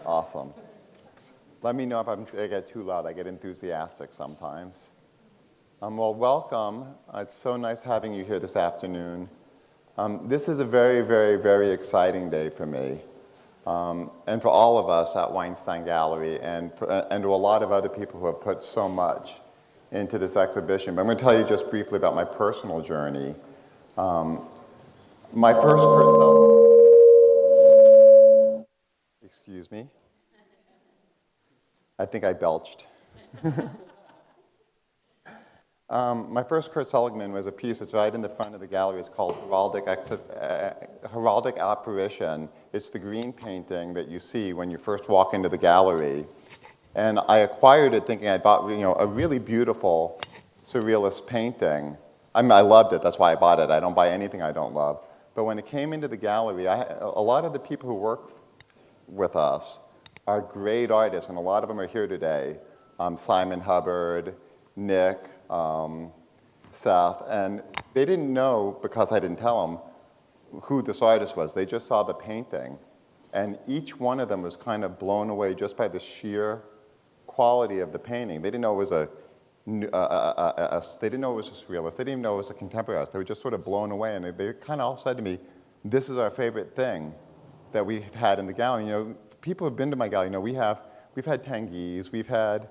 Awesome. Let me know if I get too loud. I get enthusiastic sometimes. Well, welcome. It's so nice having you here this afternoon. This is a very, very, very exciting day for me, and for all of us at Weinstein Gallery, and to a lot of other people who have put so much into this exhibition. But I'm going to tell you just briefly about my personal journey. My first excuse me. I think I belched. My first Kurt Seligman was a piece that's right in the front of the gallery. It's called Heraldic Apparition. It's the green painting that you see when you first walk into the gallery. And I acquired it thinking I bought, a really beautiful surrealist painting. I mean, I loved it. That's why I bought it. I don't buy anything I don't love. But when it came into the gallery, a lot of the people who work with us are great artists, and a lot of them are here today. Simon Hubbard, Nick, Seth, and they didn't know, because I didn't tell them, who this artist was. They just saw the painting, and each one of them was kind of blown away just by the sheer quality of the painting. They didn't know it was they didn't know it was a surrealist. They didn't even know it was a contemporary artist. They were just sort of blown away, and they kind of all said to me, "This is our favorite thing that we've had in the gallery." People have been to my gallery. We've had Tanguys, we've had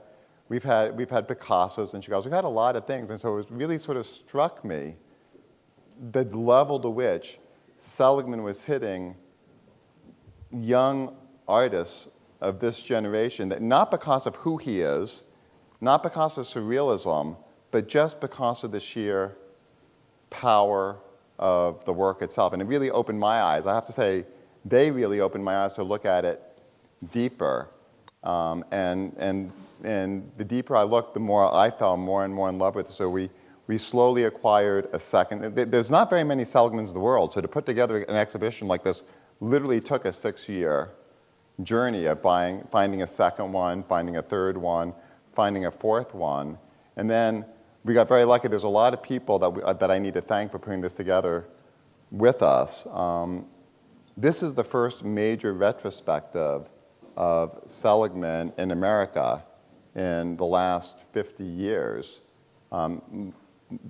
Picassos and Chagalls. We've had a lot of things, and so it really sort of struck me the level to which Seligman was hitting young artists of this generation, that not because of who he is, not because of surrealism, but just because of the sheer power of the work itself. And it really opened my eyes. I have to say, they really opened my eyes to look at it deeper. And the deeper I looked, the more I fell more and more in love with it. So we slowly acquired a second. There's not very many Seligmans in the world, so to put together an exhibition like this literally took a 6-year journey of finding a second one, finding a third one, finding a fourth one. And then we got very lucky. There's a lot of people that I need to thank for putting this together with us. This is the first major retrospective of Seligman in America in the last 50 years,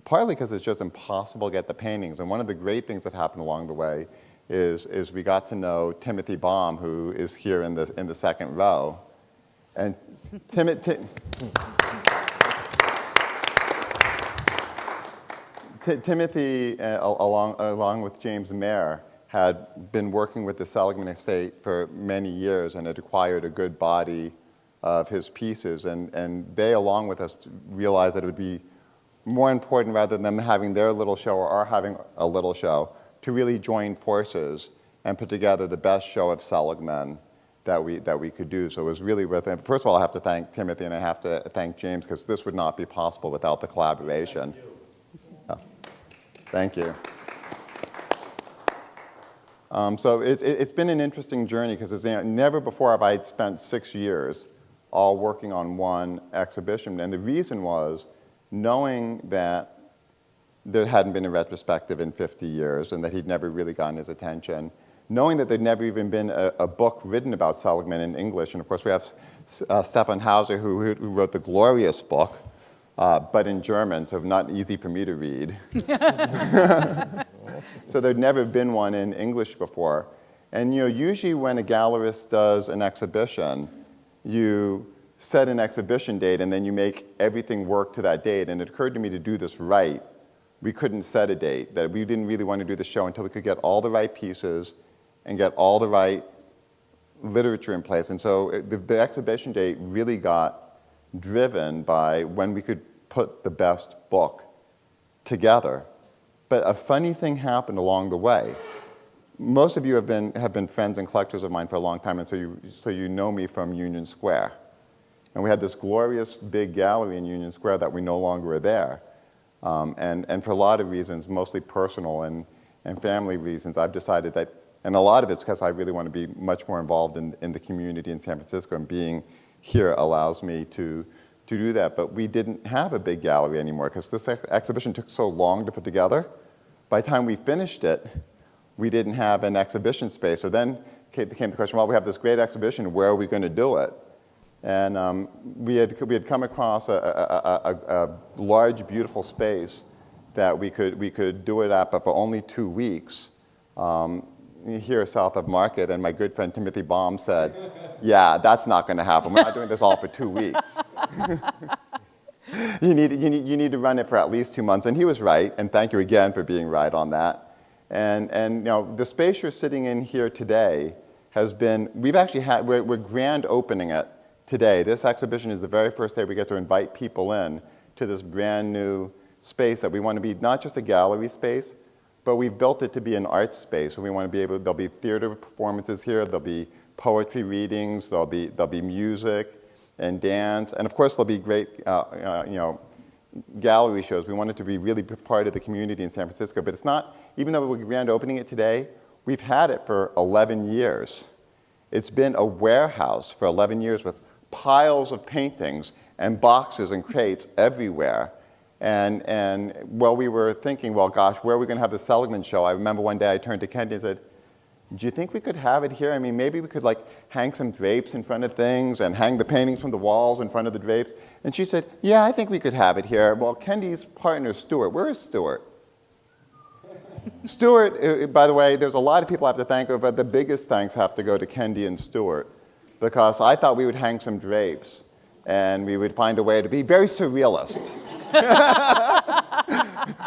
partly because it's just impossible to get the paintings. And one of the great things that happened along the way is we got to know Timothy Baum, who is here in the second row. And Timothy, along with James Mayer, had been working with the Seligman estate for many years and had acquired a good body of his pieces. And they, along with us, realized that it would be more important, rather than them having their little show or our having a little show, to really join forces and put together the best show of Seligman that we could do. So it was really worth it. First of all, I have to thank Timothy, and I have to thank James, because this would not be possible without the collaboration. Thank you. So it's been an interesting journey, because never before have I spent 6 years all working on one exhibition. And the reason was knowing that there hadn't been a retrospective in 50 years and that he'd never really gotten his attention, knowing that there'd never even been a book written about Seligman in English. And of course, we have Stefan Hauser, who wrote the glorious book, but in German, so not easy for me to read. So there'd never been one in English before. And usually when a gallerist does an exhibition, you set an exhibition date and then you make everything work to that date. And it occurred to me to do this right. We couldn't set a date, that we didn't really want to do the show until we could get all the right pieces and get all the right literature in place. And so the exhibition date really got driven by when we could put the best book together. But a funny thing happened along the way. Most of you have been friends and collectors of mine for a long time, and so you know me from Union Square. And we had this glorious big gallery in Union Square that we no longer are there. And for a lot of reasons, mostly personal and family reasons, I've decided that, and a lot of it's because I really want to be much more involved in the community in San Francisco, and being here allows me to do that. But we didn't have a big gallery anymore because this exhibition took so long to put together. By the time we finished it, we didn't have an exhibition space. So then became the question, well, we have this great exhibition, where are we going to do it? And we had come across a large, beautiful space that we could do it at, but for only 2 weeks here south of Market. And my good friend Timothy Baum said, yeah, that's not going to happen. We're not doing this all for 2 weeks. You need to run it for at least 2 months. And he was right, and thank you again for being right on that. And you know, the space you're sitting in here today has been, we're grand opening it today. This exhibition is the very first day we get to invite people in to this brand new space that we want to be not just a gallery space, but we've built it to be an art space. So we want to be there'll be theater performances here, there'll be poetry readings, there'll be music and dance, and of course there'll be great gallery shows. We want it to be really part of the community in San Francisco, but it's not, even though we're grand opening it today, we've had it for 11 years. It's been a warehouse for 11 years with piles of paintings and boxes and crates everywhere. And while we were thinking, well, gosh, where are we going to have the Seligman show? I remember one day I turned to Kendi and said, do you think we could have it here? I mean, maybe we could like hang some drapes in front of things and hang the paintings from the walls in front of the drapes. And she said, yeah, I think we could have it here. Well, Kendi's partner, Stuart, where is Stuart? Stuart, by the way, there's a lot of people I have to thank, but the biggest thanks have to go to Kendi and Stuart, because I thought we would hang some drapes and we would find a way to be very surrealist.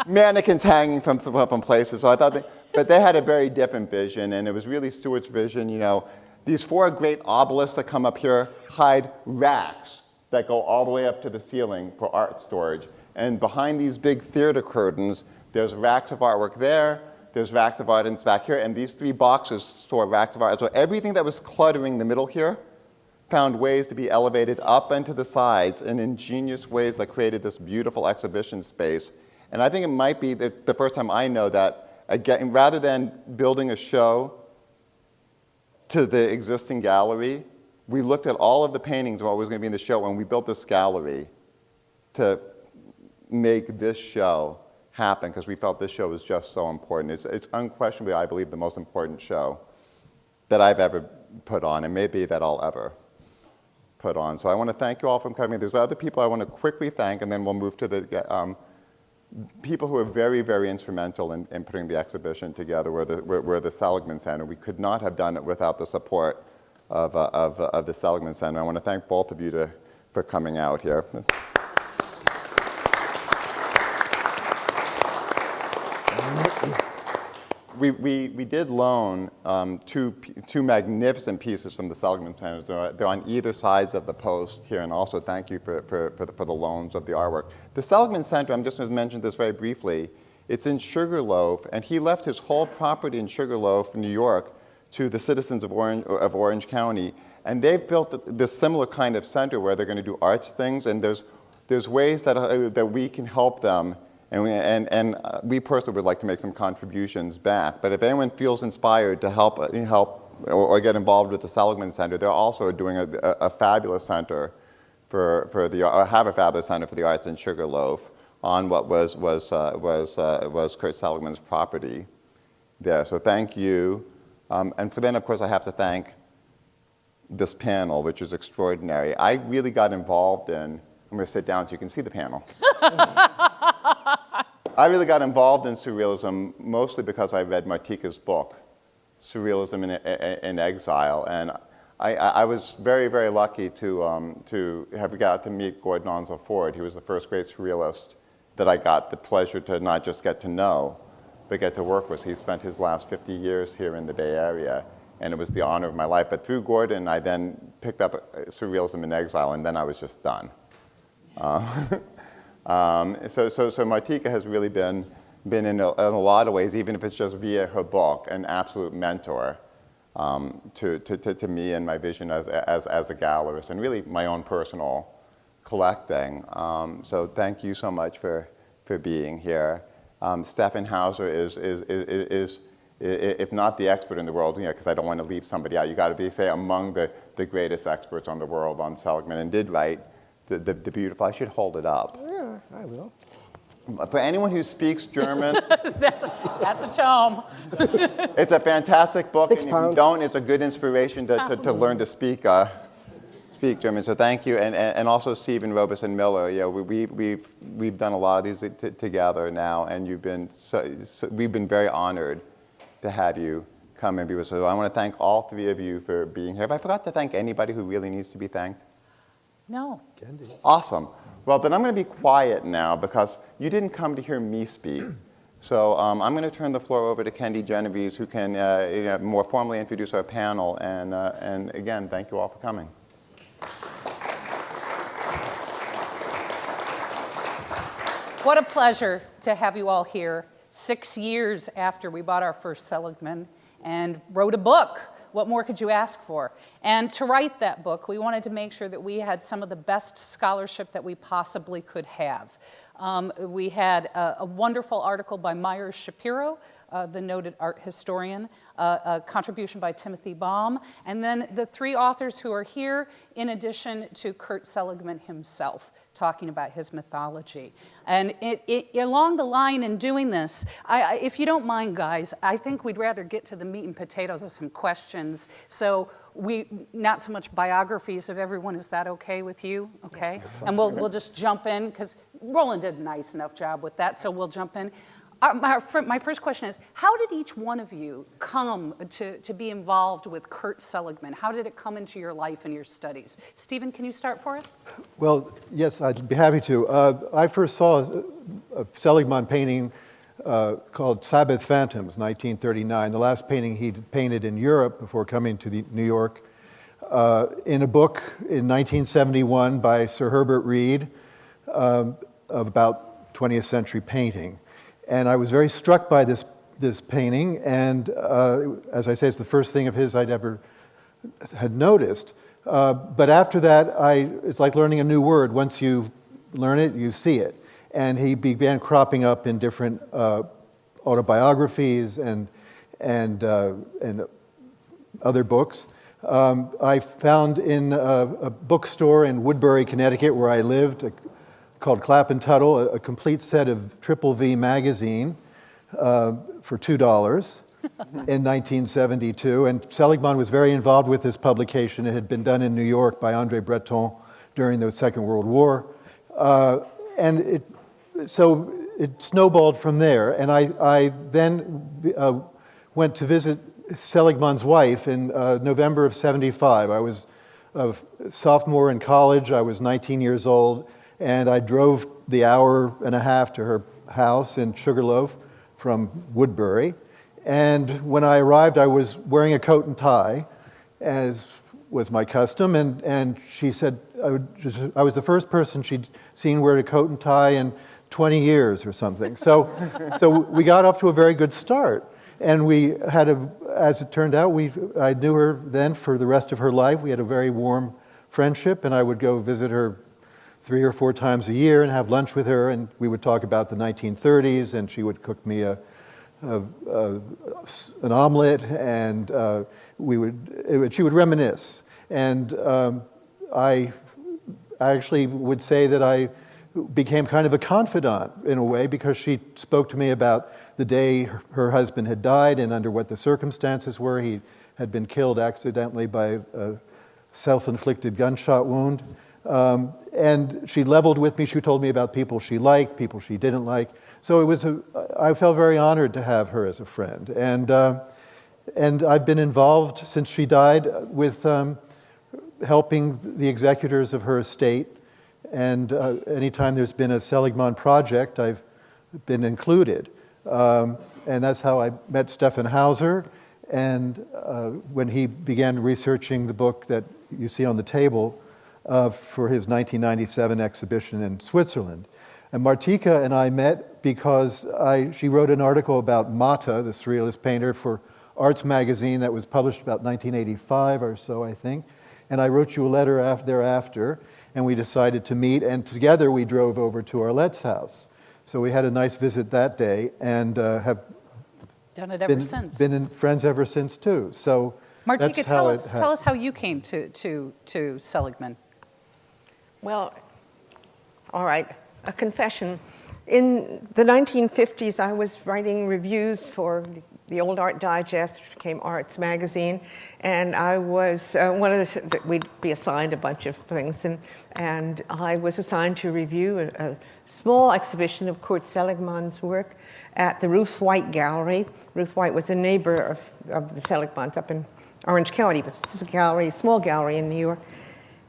Mannequins hanging from places. So I thought, but they had a very different vision, and it was really Stuart's vision. You know, these 4 great obelisks that come up here hide racks that go all the way up to the ceiling for art storage. And behind these big theater curtains, there's racks of artwork there, there's racks of art back here, and these 3 boxes store racks of art. So everything that was cluttering the middle here found ways to be elevated up and to the sides in ingenious ways that created this beautiful exhibition space. And I think it might be the first time I know that, again, rather than building a show to the existing gallery, we looked at all of the paintings of what was going to be in the show, and we built this gallery to make this show happen, because we felt this show was just so important. It's unquestionably, I believe, the most important show that I've ever put on, and maybe that I'll ever put on. So I want to thank you all for coming. There's other people I want to quickly thank, and then we'll move to the people who are very, very instrumental in putting the exhibition together. We're the Seligman Center. We could not have done it without the support of the Seligman Center. I want to thank both of you for coming out here. We did loan two magnificent pieces from the Seligman Center. They're on either sides of the post here, and also thank you for the loans of the artwork. The Seligman Center, I'm just going to mention this very briefly, it's in Sugarloaf, and he left his whole property in Sugarloaf, New York, to the citizens of Orange County, and they've built this similar kind of center where they're going to do arts things, and there's ways that we can help them. And we personally would like to make some contributions back. But if anyone feels inspired to help or get involved with the Seligman Center, they're also doing a fabulous center have a fabulous center for the arts in Sugarloaf on what was Kurt Seligman's property there. So thank you. And then, of course, I have to thank this panel, which is extraordinary. I really got involved in. I'm going to sit down so you can see the panel. I really got involved in surrealism mostly because I read Martica's book, Surrealism in Exile, and I was very, very lucky to have got to meet Gordon Onslow Ford. He was the first great surrealist that I got the pleasure to not just get to know, but get to work with. He spent his last 50 years here in the Bay Area, and it was the honor of my life. But through Gordon, I then picked up Surrealism in Exile, and then I was just done. So Martica has really been in a lot of ways, even if it's just via her book, an absolute mentor to me and my vision as a gallerist, and really my own personal collecting. So thank you so much for being here. Stefan Hauser is if not the expert in the world, because I don't want to leave somebody out. You got to be, say, among the greatest experts on the world on Seligman, and did write the beautiful. I should hold it up. Yeah, I will. For anyone who speaks German, That's a tome. it's a fantastic book. 6 and pounds. If you don't, it's a good inspiration 6 to pounds. learn to speak German. So thank you, and also Stephen Robeson Miller. You know, we've done a lot of these together now, and you've been we've been very honored to have you come and be with us. So I want to thank all three of you for being here. Have I forgot to thank anybody who really needs to be thanked? No. Awesome. Well, then I'm going to be quiet now because you didn't come to hear me speak. So I'm going to turn the floor over to Kendi Genovese, who can more formally introduce our panel. And again, thank you all for coming. What a pleasure to have you all here 6 years after we bought our first Seligman and wrote a book. What more could you ask for? And to write that book, we wanted to make sure that we had some of the best scholarship that we possibly could have. We had a wonderful article by Myers Shapiro, the noted art historian, a contribution by Timothy Baum, and then the three authors who are here, in addition to Kurt Seligman himself, talking about his mythology. And along the line in doing this, if you don't mind, guys, I think we'd rather get to the meat and potatoes of some questions. So not so much biographies of everyone. Is that okay with you? Okay. And we'll just jump in, because Roland did a nice enough job with that, so we'll jump in. My first question is, how did each one of you come to be involved with Kurt Seligman? How did it come into your life and your studies? Stephen, can you start for us? Well, yes, I'd be happy to. I first saw a Seligman painting called Sabbath Phantoms, 1939, the last painting he'd painted in Europe before coming to New York, in a book in 1971 by Sir Herbert Reed about 20th century painting. And I was very struck by this painting, and as I say, it's the first thing of his I'd ever had noticed. But after that, it's like learning a new word. Once you learn it, you see it. And he began cropping up in different autobiographies and other books. I found in a bookstore in Woodbury, Connecticut, where I lived, called Clap and Tuttle, a complete set of Triple V magazine for $2 in 1972. And Seligman was very involved with this publication. It had been done in New York by André Breton during the Second World War. And so it snowballed from there. And I then went to visit Seligman's wife in November of '75. I was a sophomore in college. I was 19 years old. And I drove the hour and a half to her house in Sugarloaf from Woodbury. And when I arrived, I was wearing a coat and tie, as was my custom. And she said I was the first person she'd seen wear a coat and tie in 20 years or something. So we got off to a very good start. And we had as it turned out, I knew her then for the rest of her life. We had a very warm friendship, and I would go visit her 3 or 4 times a year and have lunch with her, and we would talk about the 1930s, and she would cook me an omelet, and she would reminisce. And I actually would say that I became kind of a confidant in a way, because she spoke to me about the day her husband had died and under what the circumstances were. He had been killed accidentally by a self-inflicted gunshot wound. And she leveled with me. She told me about people she liked, people she didn't like. So I felt very honored to have her as a friend. And I've been involved since she died with helping the executors of her estate. And anytime there's been a Seligman project, I've been included. And that's how I met Stefan Hauser. And when he began researching the book that you see on the table, for his 1997 exhibition in Switzerland. And Martica and I met because she wrote an article about Mata, the surrealist painter, for Arts Magazine that was published about 1985 or so, I think. And I wrote you a letter thereafter, and we decided to meet, and together we drove over to Arlette's house. So we had a nice visit that day, and have done it ever since. Been friends ever since, too. So Martica, tell us how you came to Seligman. Well, all right. a confession. In the 1950s, I was writing reviews for the old Art Digest, which became Arts Magazine, and I was one of the, we'd be assigned a bunch of things, and I was assigned to review a small exhibition of Kurt Seligman's work at the Ruth White Gallery. Ruth White was a neighbor of the Seligmans up in Orange County, but this was a gallery, a small gallery in New York.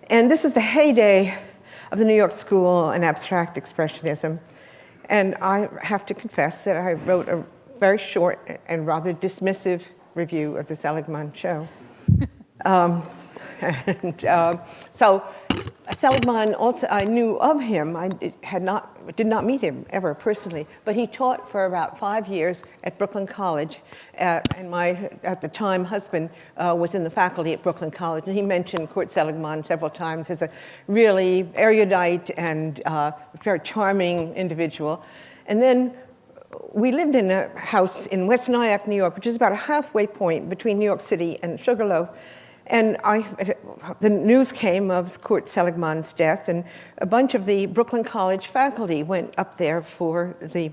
And this is the heyday of the New York School and abstract expressionism. And I have to confess that I wrote a very short and rather dismissive review of the Seligman show. So Seligman also, I knew of him. I did not meet him ever personally, but he taught for about 5 years at Brooklyn College, and my, at the time, husband was in the faculty at Brooklyn College, and he mentioned Kurt Seligman several times as a really erudite and very charming individual. And then we lived in a house in West Nyack, New York, which is about a halfway point between New York City and Sugarloaf. And the news came of Kurt Seligman's death, and a bunch of the Brooklyn College faculty went up there for the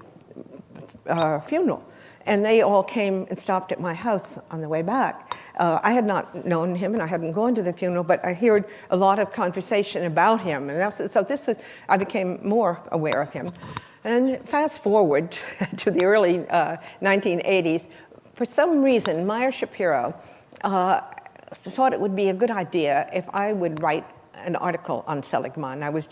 funeral. And they all came and stopped at my house on the way back. I had not known him, and I hadn't gone to the funeral, but I heard a lot of conversation about him. And so I became more aware of him. And fast forward to the early 1980s, for some reason, Meyer Shapiro thought it would be a good idea if I would write an article on Seligman. I was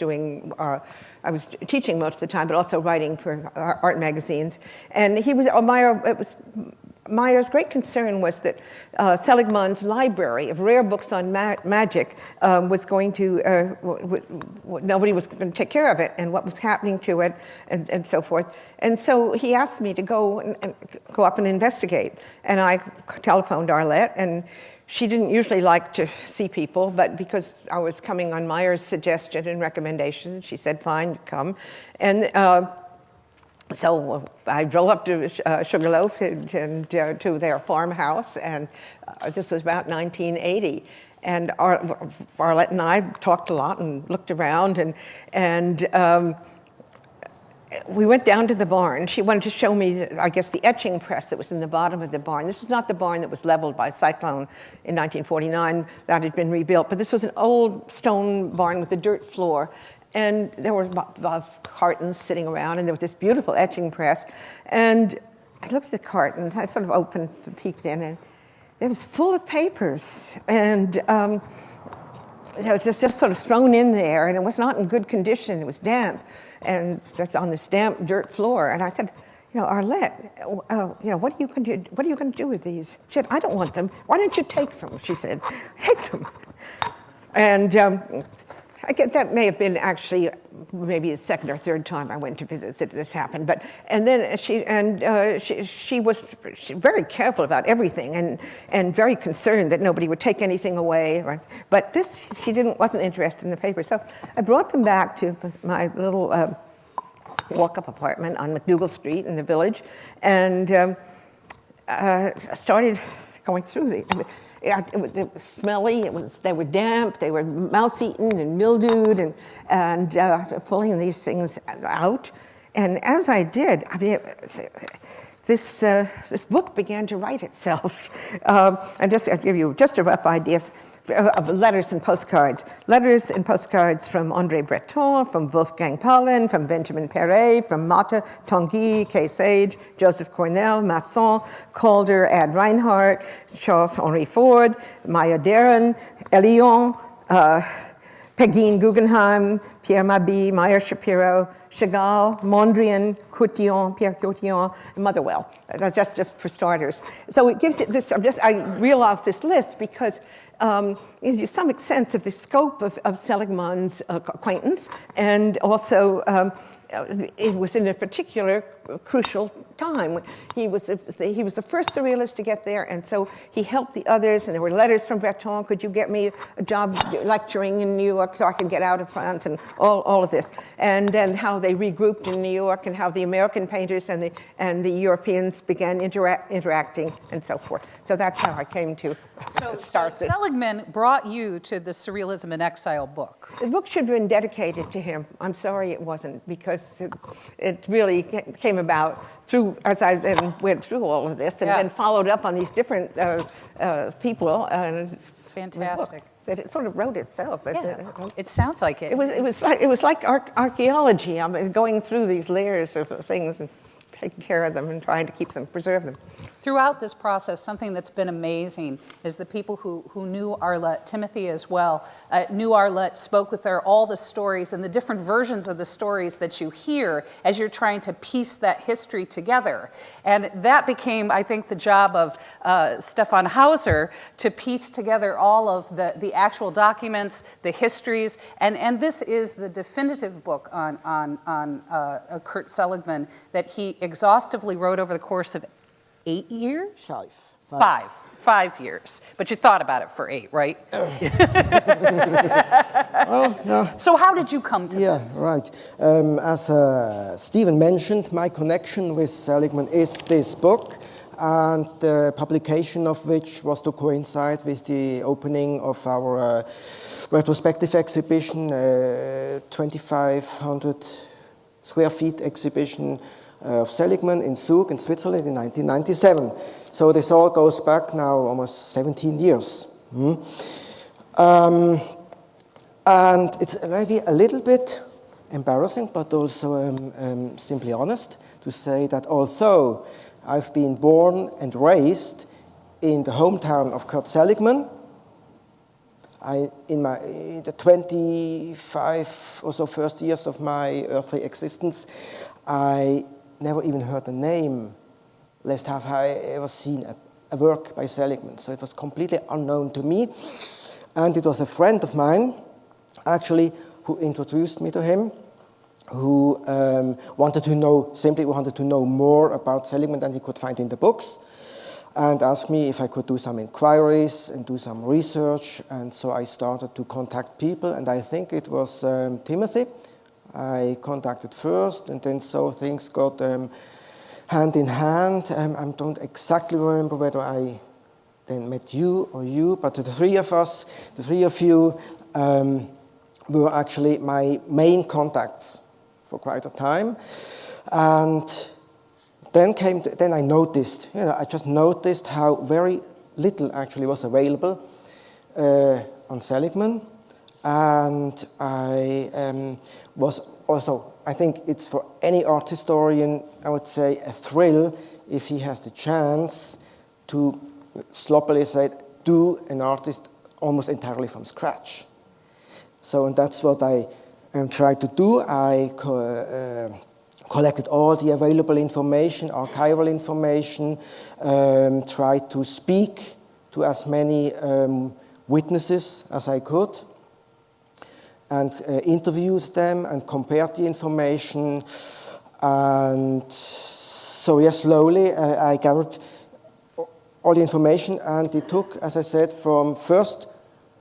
teaching most of the time, but also writing for art magazines. And Meyer's great concern was that Seligman's library of rare books on magic was going to, nobody was going to take care of it, and what was happening to it, and so forth. And so he asked me to go up and investigate. And I telephoned Arlette, and she didn't usually like to see people, but because I was coming on Meyer's suggestion and recommendation, she said, fine, come. And so I drove up to Sugarloaf and to their farmhouse, and this was about 1980. And Arlette and I talked a lot and looked around, and we went down to the barn. She wanted to show me, I guess, the etching press that was in the bottom of the barn. This was not the barn that was leveled by cyclone in 1949. That had been rebuilt. But this was an old stone barn with a dirt floor. And there were cartons sitting around, and there was this beautiful etching press. And I looked at the cartons. I sort of opened and peeked in, and it was full of papers. And it was just sort of thrown in there, and it was not in good condition. It was damp, and that's on this damp dirt floor. And I said, Arlette, what are you going to do with these? She said, I don't want them. Why don't you take them? She said, take them. And I get that may have been actually maybe the second or third time I went to visit that this happened. But and then she was very careful about everything and very concerned that nobody would take anything away. Right? But this she wasn't interested in the paper. So I brought them back to my little walk-up apartment on McDougal Street in the Village, and started going through the. It was smelly. They were damp. They were mouse-eaten and mildewed, and pulling these things out. And as I did, this book began to write itself. And I'll give you just a rough idea of letters and postcards. Letters and postcards from André Breton, from Wolfgang Paulin, from Benjamin Perret, from Mata, Tanguy, Kay Sage, Joseph Cornell, Masson, Calder, Ad Reinhardt, Charles-Henri Ford, Maya Deren, Elion, Pegeen Guggenheim, Pierre Mabie, Meyer Shapiro, Chagall, Mondrian, Courtillon, Pierre Courtillon, and Motherwell. That's just for starters. So it gives you this, I reel off this list because it gives you some sense of the scope of Seligman's acquaintance, and also it was in a particular crucial time. He was the first surrealist to get there, and so he helped the others, and there were letters from Breton, could you get me a job lecturing in New York so I can get out of France, and all of this. And then how they regrouped in New York, and how the American painters and the Europeans began interacting, and so forth. So that's how I came to start this. Seligman brought you to the Surrealism in Exile book. The book should have been dedicated to him. I'm sorry it wasn't, because because it really came about through, as I then went through all of this and Yeah. then followed up on these different people. And Fantastic. that it sort of wrote itself. Yeah. It sounds like it. It was like archaeology. I mean, going through these layers of things and taking care of them and trying to keep them, preserve them. Throughout this process, something that's been amazing is the people who knew Arlette, Timothy as well, knew Arlette, spoke with her, all the stories and the different versions of the stories that you hear as you're trying to piece that history together. And that became, I think, the job of Stefan Hauser to piece together all of the actual documents, the histories, and this is the definitive book on Kurt Seligman that he exhaustively wrote over the course of 8 years? 5 years. But you thought about it for 8, right? Well, no. So how did you come to this? Yeah, right. As Stephen mentioned, my connection with Seligman is this book, and the publication of which was to coincide with the opening of our retrospective exhibition, 2,500 square feet exhibition of Seligman in Zug in Switzerland in 1997. So this all goes back now almost 17 years. And it's maybe a little bit embarrassing, but also simply honest to say that although I've been born and raised in the hometown of Kurt Seligman, in the 25 or so first years of my earthly existence, I never even heard the name, lest have I ever seen a work by Seligman. So it was completely unknown to me. And it was a friend of mine, actually, who introduced me to him, who wanted to know more about Seligman than he could find in the books, and asked me if I could do some inquiries and do some research. And so I started to contact people, and I think it was Timothy I contacted first, and then so things got hand in hand. I don't exactly remember whether I then met you or you, but the three of you were actually my main contacts for quite a time. And then I noticed, I just noticed how very little actually was available on Seligman. And I was also, I think it's for any art historian, I would say, a thrill if he has the chance to, sloppily said, do an artist almost entirely from scratch. So, and that's what I tried to do. I collected all the available information, archival information, tried to speak to as many witnesses as I could, and interviewed them and compared the information. And so, yes, slowly I gathered all the information, and it took, as I said, from first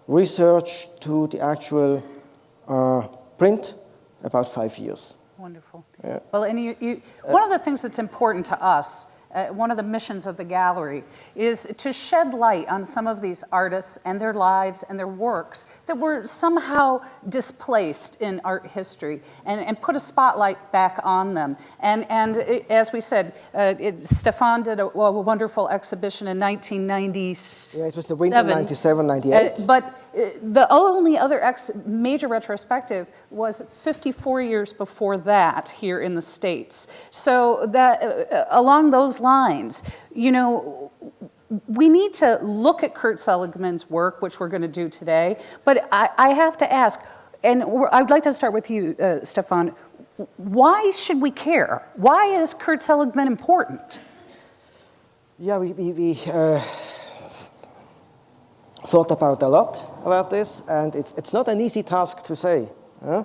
research to the actual print, about 5 years. Wonderful. Yeah. Well, and one of the things that's important to us, one of the missions of the gallery, is to shed light on some of these artists and their lives and their works that were somehow displaced in art history, and put a spotlight back on them. And as we said, Stefan did a wonderful exhibition in 1997. Yeah, it was the winter 97, 98. But the only other major retrospective was 54 years before that here in the States. So that along those lines, we need to look at Kurt Seligman's work, which we're going to do today. But I have to ask, and I'd like to start with you, Stefan. Why should we care? Why is Kurt Seligman important? Yeah, we thought about a lot about this, and it's not an easy task to say. Huh?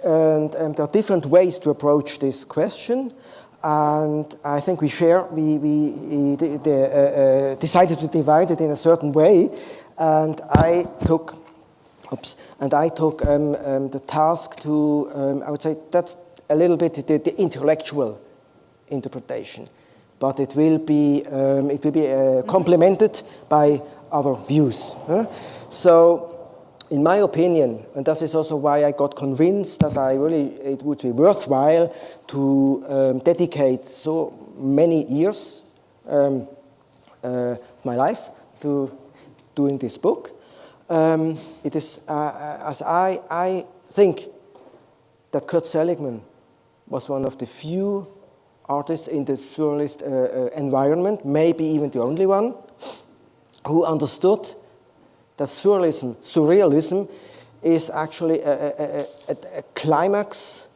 And there are different ways to approach this question. And I think we decided to divide it in a certain way, and I took the task to, I would say that's a little bit the intellectual interpretation, but it will be complemented by other views. Huh? So in my opinion, and that is also why I got convinced that it would be worthwhile to dedicate so many years of my life to doing this book. It is, as I think that Kurt Seligman was one of the few artists in the surrealist environment, maybe even the only one, who understood that surrealism is actually a climax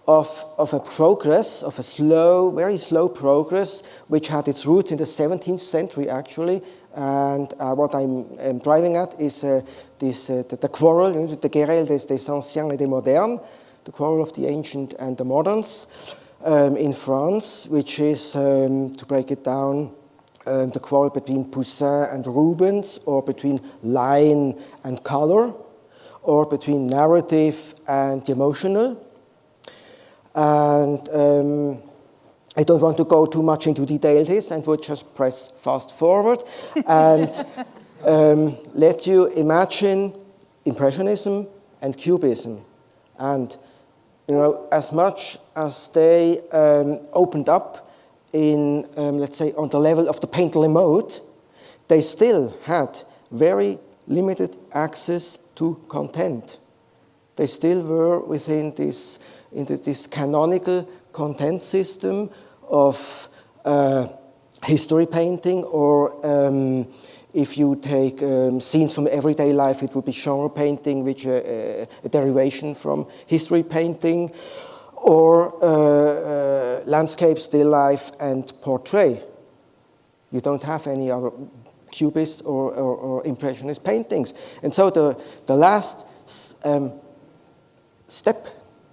of a progress, of a slow, very slow progress, which had its roots in the 17th century, actually. And what I'm driving at is the quarrel, the querelle des anciens et des modernes, the quarrel of the ancient and the moderns in France, which is, to break it down, the quarrel between Poussin and Rubens, or between line and color, or between narrative and the emotional. And I don't want to go too much into detail this, and would just press fast forward and let you imagine Impressionism and Cubism. And as much as they opened up in, let's say, on the level of the painterly mode, they still had very limited access to content. They still were within this canonical content system of history painting, or if you take scenes from everyday life, it would be genre painting, which a derivation from history painting, or landscape, still life, and portrait. You don't have any other Cubist or Impressionist paintings. And so the last step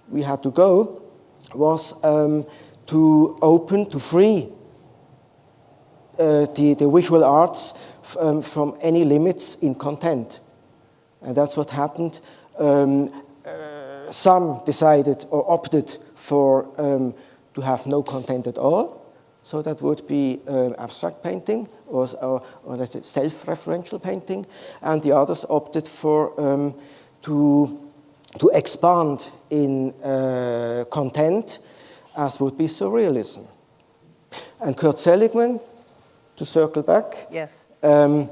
we had to go was to free the visual arts from any limits in content. And that's what happened. Some decided or opted for to have no content at all. So that would be abstract painting or let's say self-referential painting. And the others opted for to expand in content, as would be surrealism. And Kurt Seligman, to circle back. Yes. And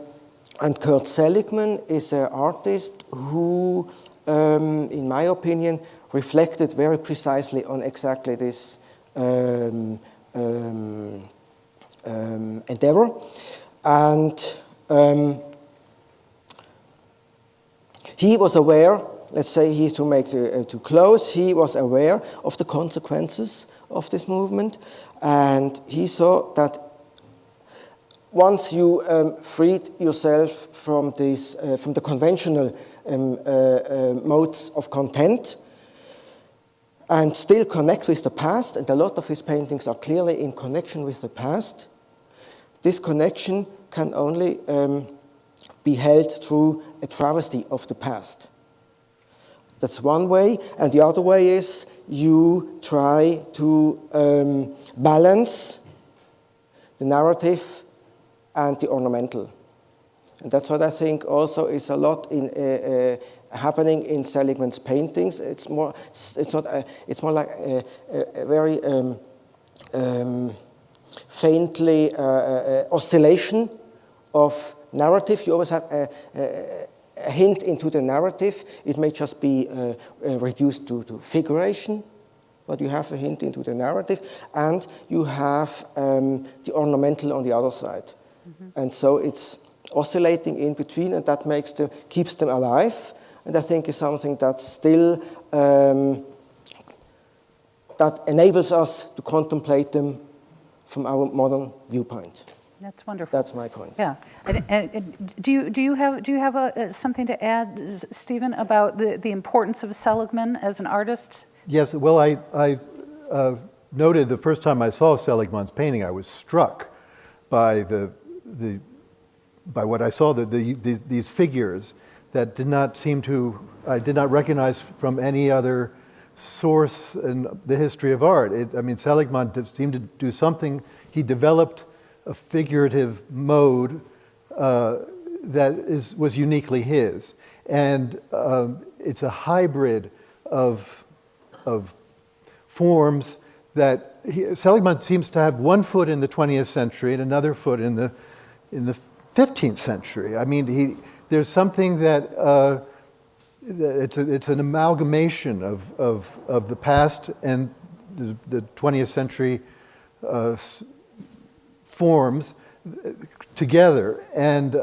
Kurt Seligman is an artist who, in my opinion, reflected very precisely on exactly this endeavor. And he was aware, let's say he was aware of the consequences of this movement, and he saw that once you freed yourself from the conventional modes of content, and still connect with the past, and a lot of his paintings are clearly in connection with the past, this connection can only be held through a travesty of the past. That's one way, and the other way is you try to balance the narrative and the ornamental. And that's what I think also is a lot in happening in Seligman's paintings. It's more like a very faintly oscillation of narrative. You always have a hint into the narrative. It may just be reduced to figuration, but you have a hint into the narrative, and you have the ornamental on the other side. Mm-hmm. And so it's oscillating in between, and that keeps them alive. And I think is something that's still that enables us to contemplate them from our modern viewpoint. That's wonderful. That's my point. Yeah. And do you have something to add, Stephen, about the importance of Seligman as an artist? Yes. Well, I noted the first time I saw Seligman's painting, I was struck by by what I saw, these figures that I did not recognize from any other source in the history of art. Seligman seemed to do something. He developed a figurative mode that was uniquely his. And it's a hybrid of forms that Seligman seems to have one foot in the 20th century and another foot in the 15th century. I mean, there's something that it's an amalgamation of the past and the 20th century forms together, and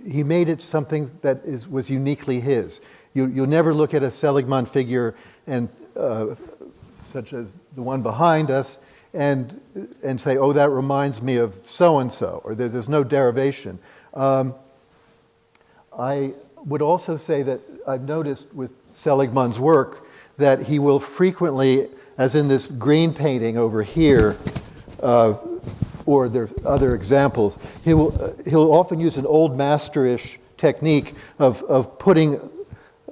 he made it something that was uniquely his. You'll never look at a Seligman figure and such as the one behind us and say, oh, that reminds me of so and so, or there's no derivation. I would also say that I've noticed with Seligman's work that he will frequently, as in this green painting over here, or there are other examples, he'll often use an old masterish technique of putting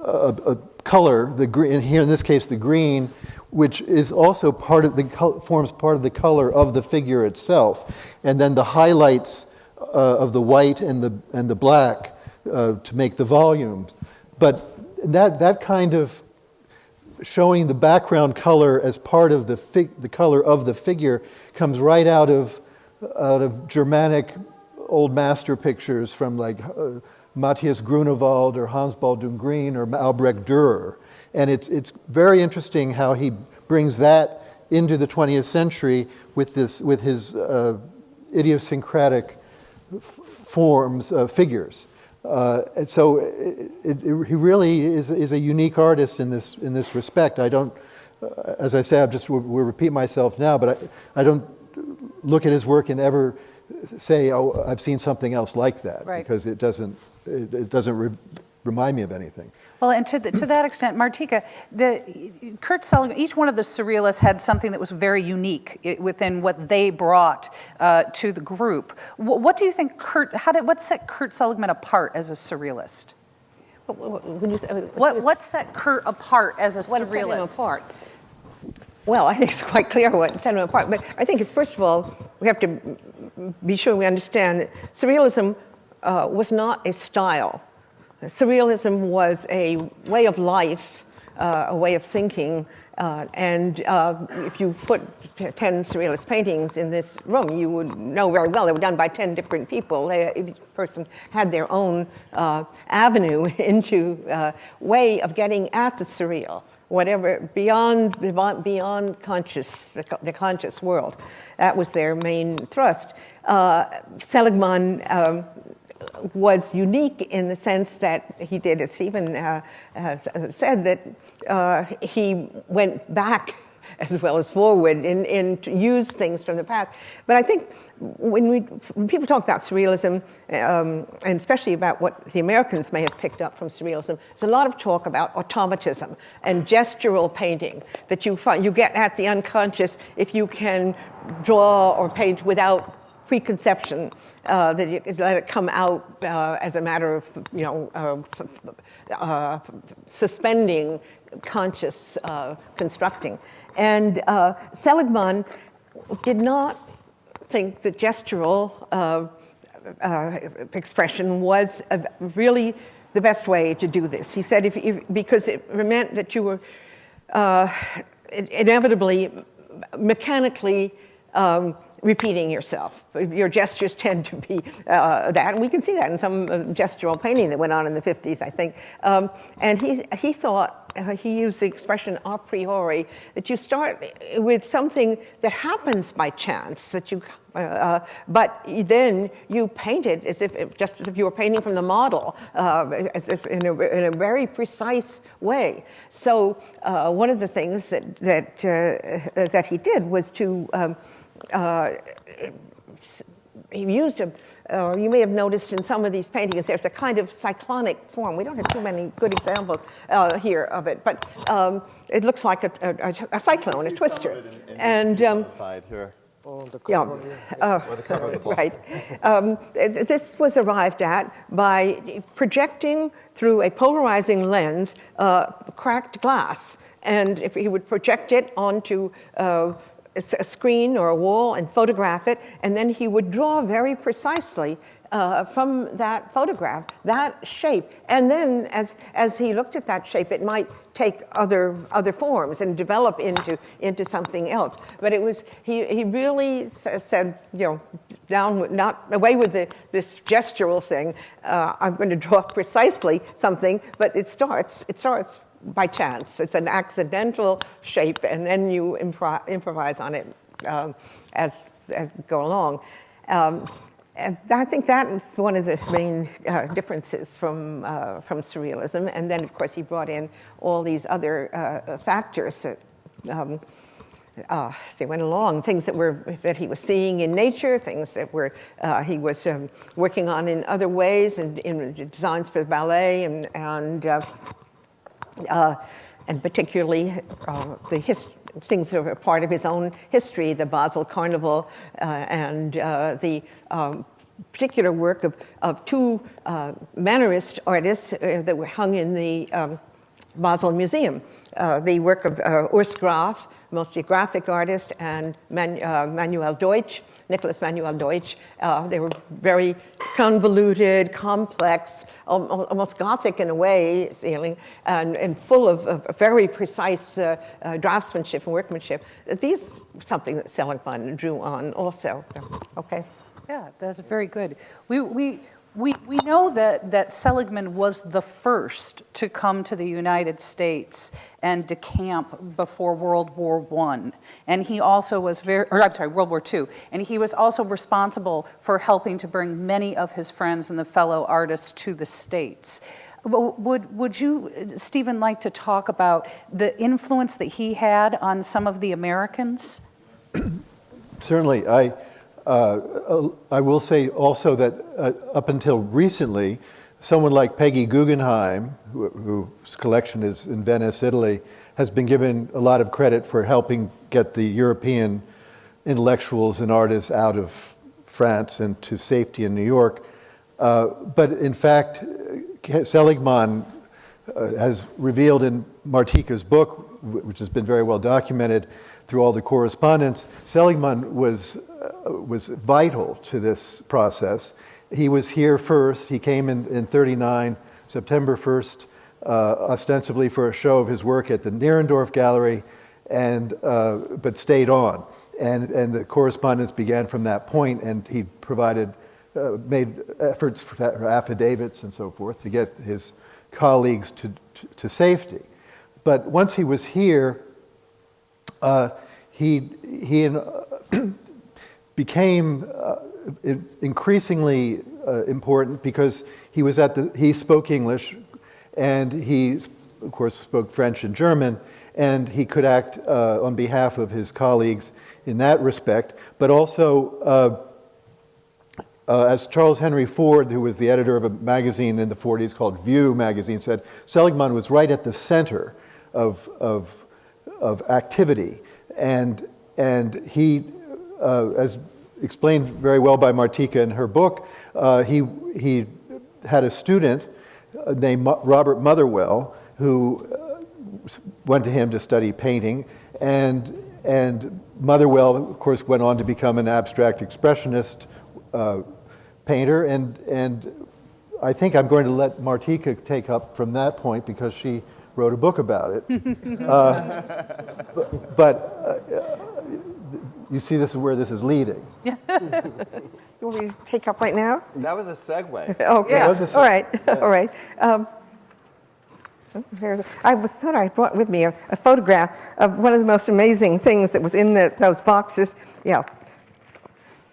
a color, the green, here in this case the green, which is also forms part of the color of the figure itself, and then the highlights of the white and the black to make the volumes. But that kind of showing the background color as part of the color of the figure comes right out of Germanic old master pictures from like Matthias Grunewald or Hans Baldung Green or Albrecht Dürer. And it's very interesting how he brings that into the 20th century with his idiosyncratic forms, figers. And so he really is a unique artist in this respect. I don't, as I say, will repeat myself now, but I don't look at his work and ever say, oh, I've seen something else like that, right. Because it doesn't remind me of anything. Well, and to that extent, Martica, Kurt Seligman, each one of the surrealists had something that was very unique within what they brought to the group. What do you think what set Kurt Seligman apart as a surrealist? What set Kurt apart as a surrealist? What set him apart? Well, I think it's quite clear what set him apart. But I think it's, first of all, we have to be sure we understand that surrealism was not a style. Surrealism was a way of life, a way of thinking, and if you put 10 surrealist paintings in this room, you would know very well they were done by 10 different people. Each person had their own avenue into way of getting at the surreal, whatever, beyond conscious, the conscious world. That was their main thrust. Seligman was unique in the sense that he did, as Stephen said, that he went back as well as forward and used things from the past. But I think when people talk about surrealism, and especially about what the Americans may have picked up from surrealism, there's a lot of talk about automatism and gestural painting, that you get at the unconscious if you can draw or paint without preconception, that you let it come out as a matter of, suspending conscious constructing. And Seligman did not think that gestural expression was really the best way to do this. He said because it meant that you were inevitably, mechanically repeating yourself. Your gestures tend to be that, and we can see that in some gestural painting that went on in the 50s, I think. And he thought, he used the expression a priori, that you start with something that happens by chance, that you, but then you paint it just as if you were painting from the model, as if in a very precise way. So one of the things that he did was to he used you may have noticed in some of these paintings there's a kind of cyclonic form. We don't have too many good examples here of it, but it looks like a cyclone, a twister. And Side here. the cover of the book. Right. This was arrived at by projecting through a polarizing lens cracked glass. And if he would project it onto a screen or a wall and photograph it, and then he would draw very precisely from that photograph, that shape. And then as he looked at that shape, it might take other forms and develop into something else. But it was, he really said, down, not away with this gestural thing. I'm going to draw precisely something, but it starts by chance. It's an accidental shape, and then you improvise on it as you go along. And I think that is one of the main differences from surrealism. And then, of course, he brought in all these other factors that, as he went along, things that he was seeing in nature, things that he was working on in other ways, and in designs for the ballet, and particularly things that were part of his own history, the Basel Carnival, and the particular work of two Mannerist artists that were hung in the Basel Museum. The work of Urs Graf, mostly a graphic artist, and Manuel Deutsch, Nicholas Manuel Deutsch. They were very convoluted, complex, almost Gothic in a way, and full of very precise draftsmanship and workmanship. These something that Seligman drew on also. Okay. Yeah, that's very good. We know that Seligman was the first to come to the United States and decamp before World War I. And he also was World War II. And he was also responsible for helping to bring many of his friends and the fellow artists to the States. Would you, Stephen, like to talk about the influence that he had on some of the Americans? Certainly. I will say also that up until recently, someone like Peggy Guggenheim, whose collection is in Venice, Italy, has been given a lot of credit for helping get the European intellectuals and artists out of France and to safety in New York. But in fact, Seligman has revealed in Martica's book, which has been very well documented through all the correspondence, Seligman was vital to this process. He was here first. He came in 39, September 1st, ostensibly for a show of his work at the Nierendorf Gallery, but stayed on. And the correspondence began from that point, and he made efforts for affidavits and so forth to get his colleagues to safety. But once he was here, he became increasingly important because he spoke English, and he, of course, spoke French and German, and he could act on behalf of his colleagues in that respect. But also, as Charles Henry Ford, who was the editor of a magazine in the 40s called View magazine, said, Seligman was right at the center of activity, and he, as explained very well by Martica in her book, he had a student named Robert Motherwell who went to him to study painting, and Motherwell, of course, went on to become an abstract expressionist painter, and I think I'm going to let Martica take up from that point because she wrote a book about it. But you see, this is where this is leading. You want me to take up right now? That was a segue. Okay. Yeah. All right. All right. I thought I brought with me a photograph of one of the most amazing things that was in those boxes. Yeah.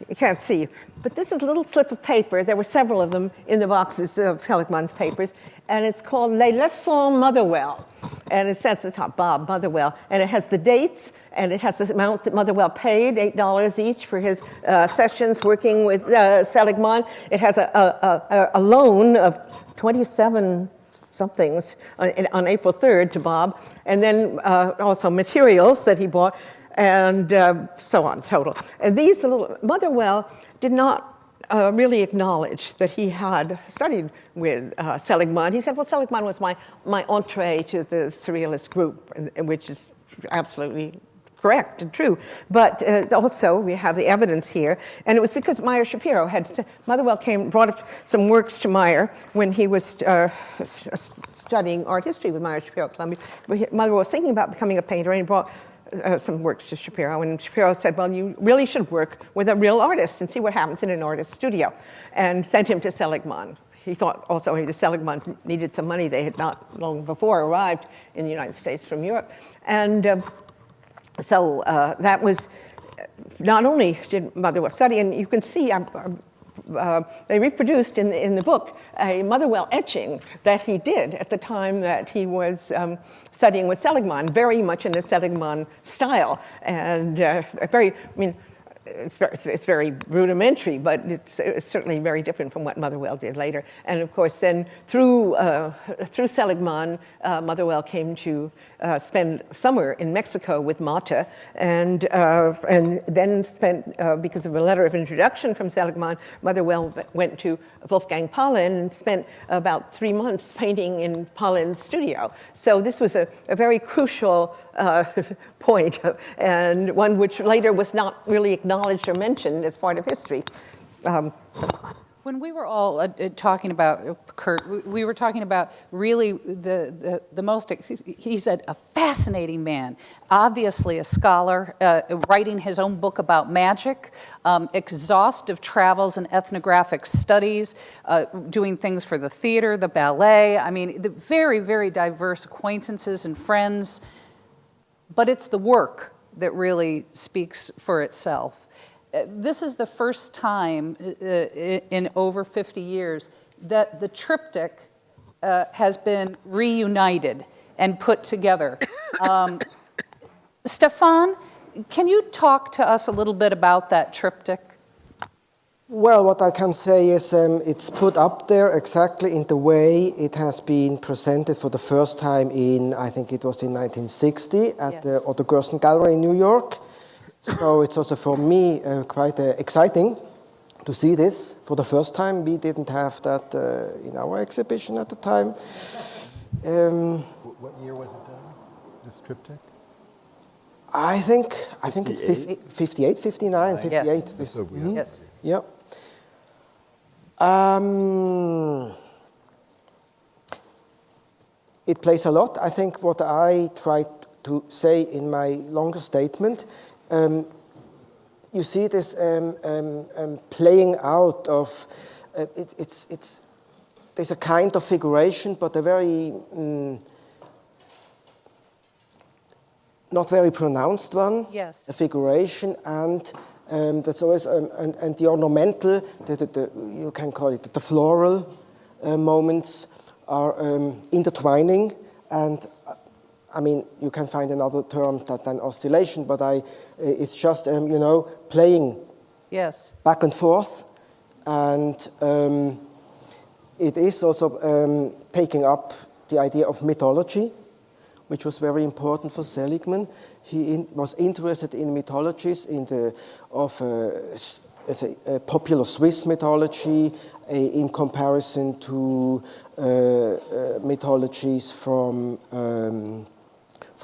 You can't see. But this is a little slip of paper. There were several of them in the boxes of Seligman's papers. And it's called Les Leçons Motherwell. And it says at the top, Bob Motherwell. And it has the dates, and it has the amount that Motherwell paid, $8 each for his sessions working with Seligman. It has a loan of 27 somethings on April 3rd to Bob. And then also materials that he bought, and so on, total. And these little, Motherwell did not really acknowledge that he had studied with Seligman. He said, well, Seligman was my entree to the Surrealist group, which is absolutely correct and true. But also, we have the evidence here. And it was because Meyer Shapiro Motherwell brought some works to Meyer when he was studying art history with Meyer Shapiro at Columbia. Motherwell was thinking about becoming a painter, and he brought some works to Shapiro. And Shapiro said, well, you really should work with a real artist and see what happens in an artist's studio, and sent him to Seligman. He thought also maybe the Seligmans needed some money. They had not long before arrived in the United States from Europe. And so that was, not only did Motherwell study, and you can see they reproduced in the book a Motherwell etching that he did at the time that he was studying with Seligman, very much in the Seligman style, and it's very rudimentary, but it's certainly very different from what Motherwell did later. And of course, then through Seligman, Motherwell came to spend summer in Mexico with Mata, and then spent, because of a letter of introduction from Seligman, Motherwell went to Wolfgang Paulin and spent about 3 months painting in Paulin's studio. So this was a very crucial point, and one which later was not really acknowledged or mentioned as part of history. When we were all talking about Kurt, we were talking about really the most, he's a fascinating man, obviously a scholar, writing his own book about magic, exhaustive travels and ethnographic studies, doing things for the theater, the ballet, the very, very diverse acquaintances and friends, but it's the work that really speaks for itself. This is the first time in over 50 years that the triptych has been reunited and put together. Stefan, can you talk to us a little bit about that triptych? Well, what I can say is it's put up there exactly in the way it has been presented for the first time I think it was in 1960 at the Otto Gersten Gallery in New York. So it's also for me quite exciting to see this for the first time. We didn't have that in our exhibition at the time. What year was it done, this triptych? I think it's 58, 59, 58. Yes. This, Yes. Yeah. It plays a lot. I think what I tried to say in my longer statement, you see this playing out of, there's a kind of figuration, but a very, not very pronounced one. Yes. A figuration, and that's always, and the ornamental, you can call it the floral moments are intertwining, and you can find another term than oscillation, but it's just, playing back and forth, and it is also taking up the idea of mythology, which was very important for Seligman. He was interested in mythologies of popular Swiss mythology in comparison to mythologies from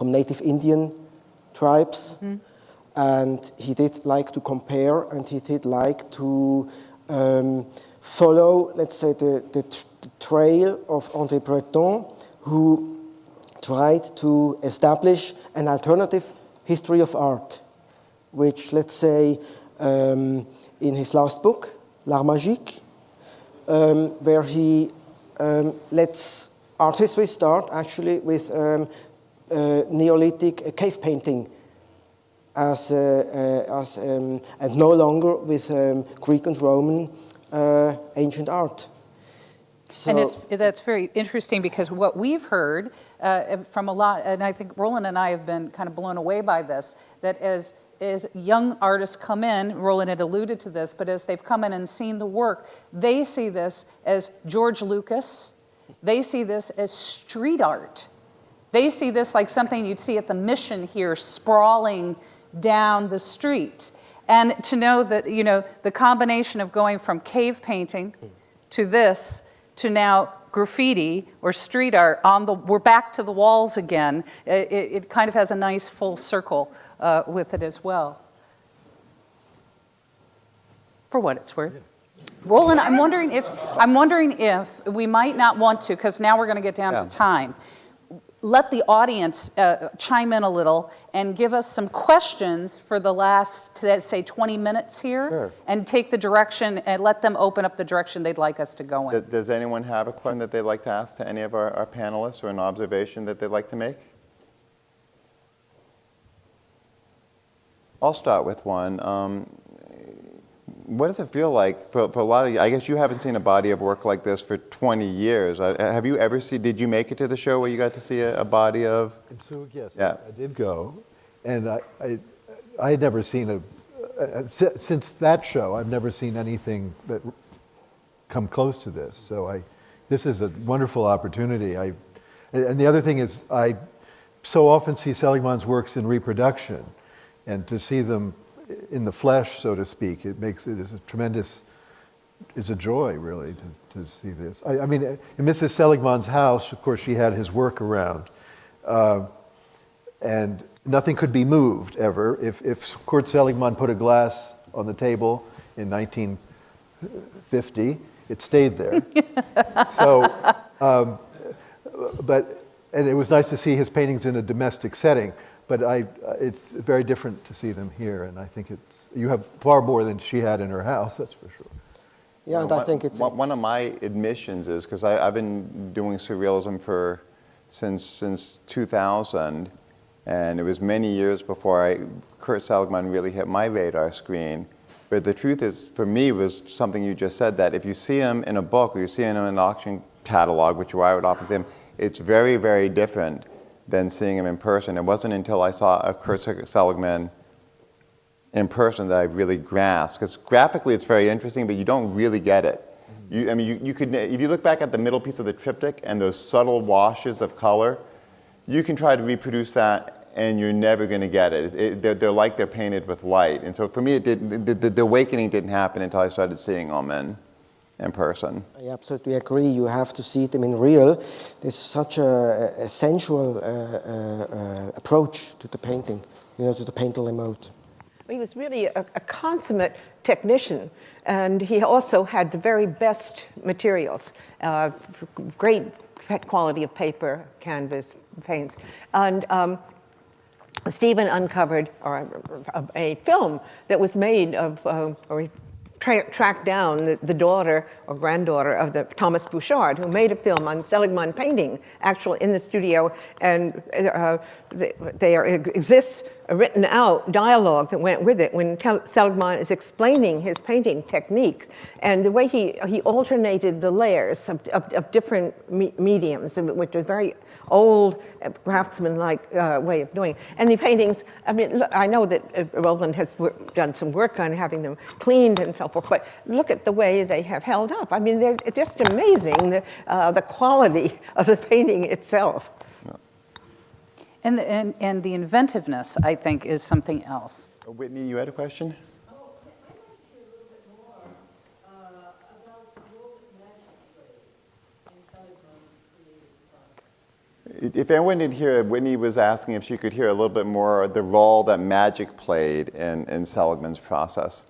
native Indian tribes. Mm-hmm. And he did like to compare, and he did like to follow, let's say, the trail of André Breton, who tried to establish an alternative history of art, which, let's say, in his last book, L'Art Magique, where he lets art history start actually with Neolithic cave painting and no longer with Greek and Roman ancient art. So, and that's very interesting, because what we've heard from a lot, and I think Roland and I have been kind of blown away by this, that as young artists come in, Roland had alluded to this, but as they've come in and seen the work, they see this as George Lucas. They see this as street art. They see this like something you'd see at the Mission here, sprawling down the street. And to know that, the combination of going from cave painting to this, to now graffiti or street art we're back to the walls again. It kind of has a nice full circle with it as well. For what it's worth. Roland, I'm wondering if we might not want to, because now we're going to get down to time. Let the audience chime in a little and give us some questions for the last, say, 20 minutes here, Sure. and take the direction and let them open up the direction they'd like us to go in. Does anyone have a question that they'd like to ask to any of our panelists, or an observation that they'd like to make? I'll start with one. What does it feel like for a lot of you? I guess you haven't seen a body of work like this for 20 years. Have you ever seen, did you make it to the show where you got to see a body of? In Zug, yes, Yeah. I did go, and I had never seen since that show, I've never seen anything that come close to this. So this is a wonderful opportunity. And the other thing is, I so often see Seligman's works in reproduction, and to see them in the flesh, so to speak, it's a joy, really, to see this. I mean, in Mrs. Seligman's house, of course, she had his work around, and nothing could be moved, ever. If Kurt Seligman put a glass on the table in 1950, it stayed there. And it was nice to see his paintings in a domestic setting. But it's very different to see them here, and I think you have far more than she had in her house, that's for sure. Yeah, and I think it's... One of my admissions is, because I've been doing surrealism since 2000, and it was many years before Kurt Seligman really hit my radar screen. But the truth is, for me, was something you just said, that if you see him in a book, or you see him in an auction catalog, which I would often see him, it's very, very different than seeing him in person. It wasn't until I saw a Kurt Seligman in person that I really grasped. Because graphically it's very interesting, but you don't really get it. You could, if you look back at the middle piece of the triptych and those subtle washes of color, you can try to reproduce that and you're never going to get it. They're like they're painted with light. And so for me, the awakening didn't happen until I started seeing them in person. I absolutely agree. You have to see them in real. There's such a sensual approach to the painting, to the painterly mode. He was really a consummate technician, and he also had the very best materials, great quality of paper, canvas, paints. And Stephen uncovered a film that was made of, or tracked down the daughter or granddaughter of Thomas Bouchard, who made a film on Seligman painting, actually in the studio, and there exists a written out dialogue that went with it when Seligman is explaining his painting techniques and the way he alternated the layers of different mediums, which are very old craftsman-like way of doing it. And the paintings, I mean, look, I know that Roland has done some work on having them cleaned and so forth, but look at the way they have held up. I mean, it's just amazing, the quality of the painting itself. And the inventiveness, I think, is something else. Whitney, you had a question? If anyone didn't hear it, Whitney was asking if she could hear a little bit more the role that magic played in Seligman's process.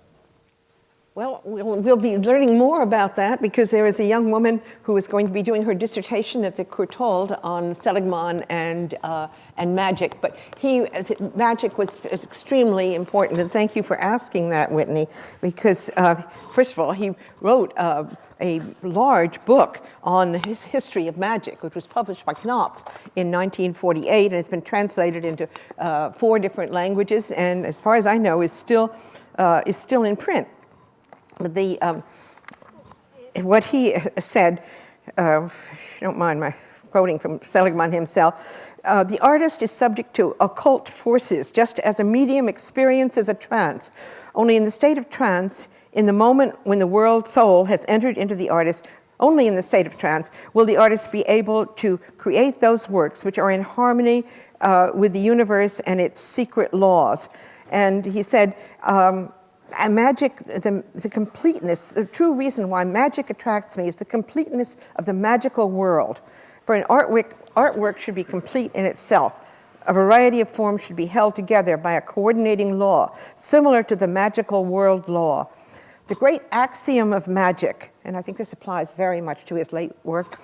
Well, we'll be learning more about that because there is a young woman who is going to be doing her dissertation at the Courtauld on Seligman and magic. But magic was extremely important, and thank you for asking that, Whitney, because first of all, he wrote a large book on his history of magic, which was published by Knopf in 1948 and has been translated into 4 different languages, and as far as I know, is still in print. But what he said, if you don't mind my quoting from Seligman himself, the artist is subject to occult forces, just as a medium experiences a trance. Only in the state of trance, in the moment when the world soul has entered into the artist, only in the state of trance will the artist be able to create those works which are in harmony with the universe and its secret laws. And he said, magic, the completeness, the true reason why magic attracts me is the completeness of the magical world. For an artwork should be complete in itself. A variety of forms should be held together by a coordinating law, similar to the magical world law. The great axiom of magic, and I think this applies very much to his late work,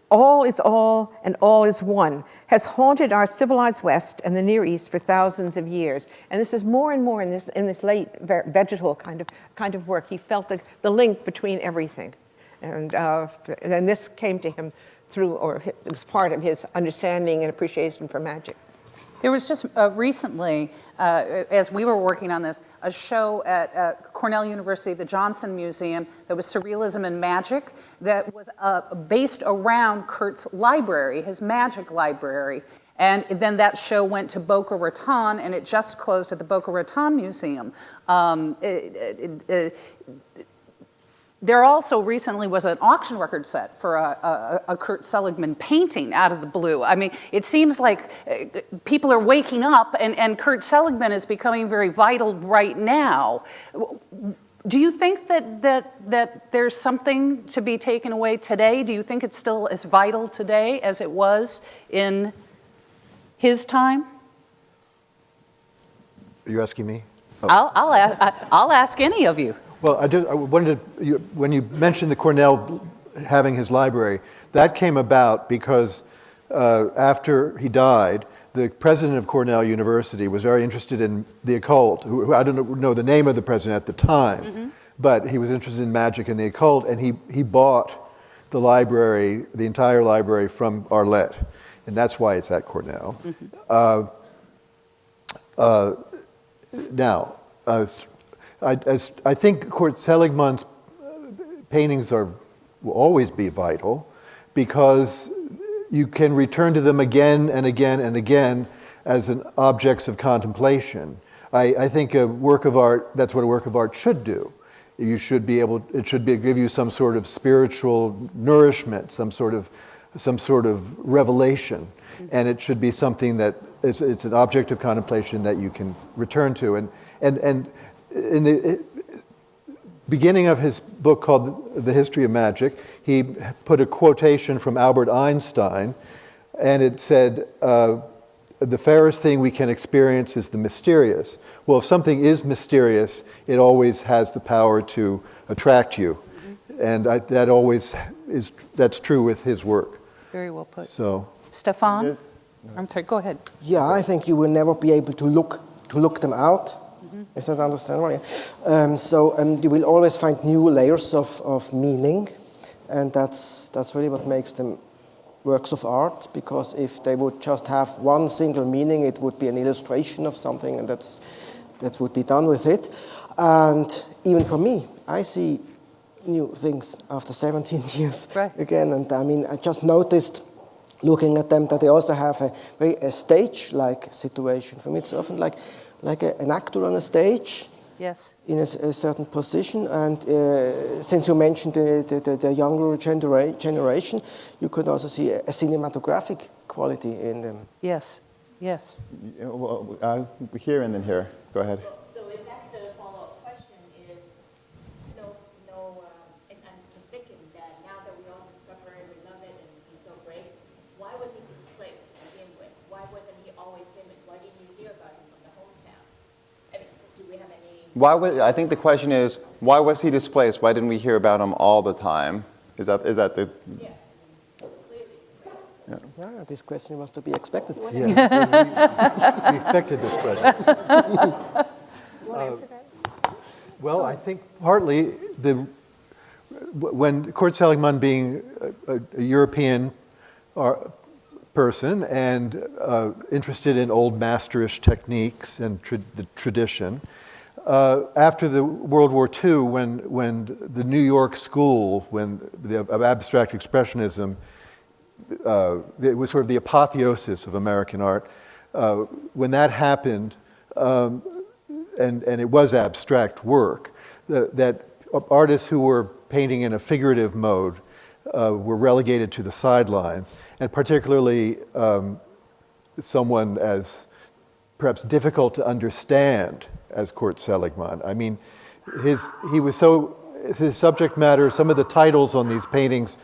all is all and all is one, has haunted our civilized West and the Near East for thousands of years. And this is more and more in this late vegetal kind of work. He felt the link between everything. And this came to him through, or it was part of his understanding and appreciation for magic. There was just recently, as we were working on this, a show at Cornell University, the Johnson Museum, that was Surrealism and Magic, that was based around Kurt's library, his magic library. And then that show went to Boca Raton, and it just closed at the Boca Raton Museum. There also recently was an auction record set for a Kurt Seligman painting out of the blue. I mean, it seems like people are waking up, and Kurt Seligman is becoming very vital right now. Do you think that there's something to be taken away today? Do you think it's still as vital today as it was in his time? Are you asking me? Oh. I'll ask any of you. Well, I wanted to, when you mentioned the Cornell having his library, that came about because after he died, the president of Cornell University was very interested in the occult. Who I don't know the name of the president at the time, but he was interested in magic and the occult, and he bought the library, the entire library from Arlette, and that's why it's at Cornell. Now, I think Kurt Seligman's paintings will always be vital because you can return to them again and again and again as objects of contemplation. I think a work of art, that's what a work of art should do. You should be able, it should give you some sort of spiritual nourishment, some sort of revelation, and it should be something that it's an object of contemplation that you can return to. And in the beginning of his book called The History of Magic, he put a quotation from Albert Einstein, and it said, the fairest thing we can experience is the mysterious. Well, if something is mysterious, it always has the power to attract you. And that's true with his work. Very well put. So, Stefan? I'm sorry, go ahead. Yeah, I think you will never be able to look them out. Is that understandable? Yeah. You will always find new layers of meaning, and that's really what makes them works of art, because if they would just have one single meaning, it would be an illustration of something, and that would be done with it. And even for me, I see new things after 17 years again, and I mean, I just noticed looking at them that they also have a stage-like situation. For me, it's often like an actor on a stage, yes, in a certain position. And since you mentioned the younger generation, you could also see a cinematographic quality in them. Yes, yes. Well, here and then here. Go ahead. So if that's the follow-up question, is I'm just thinking that now that we all discover it, we love it, and he's so great, why was he displaced to begin with? Why wasn't he always famous? Why didn't you hear about him from the hometown? I mean, do we have any? I think the question is, why was he displaced? Why didn't we hear about him all the time? Is that the? Yeah, clearly it's great. Yeah, this question was to be expected. yeah, we expected this question. Well, I think partly when Kurt Seligman, being a European person and interested in old masterish techniques and the tradition, after the World War II, when the New York school, of abstract expressionism, it was sort of the apotheosis of American art. When that happened, and it was abstract work, that artists who were painting in a figurative mode were relegated to the sidelines, and particularly someone as perhaps difficult to understand as Kurt Seligman. I mean, his subject matter, some of the titles on these paintings,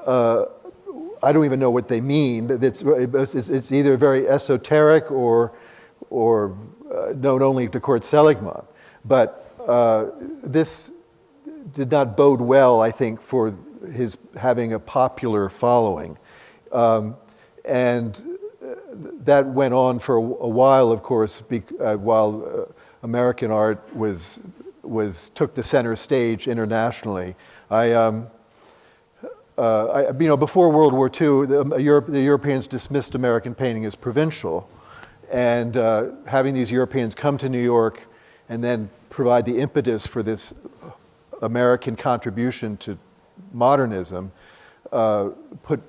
I don't even know what they mean. It's either very esoteric or known only to Kurt Seligman. But this did not bode well, I think, for his having a popular following. And that went on for a while, of course, while American art took the center stage internationally. Before World War II, the Europeans dismissed American painting as provincial, and having these Europeans come to New York and then provide the impetus for this American contribution to modernism put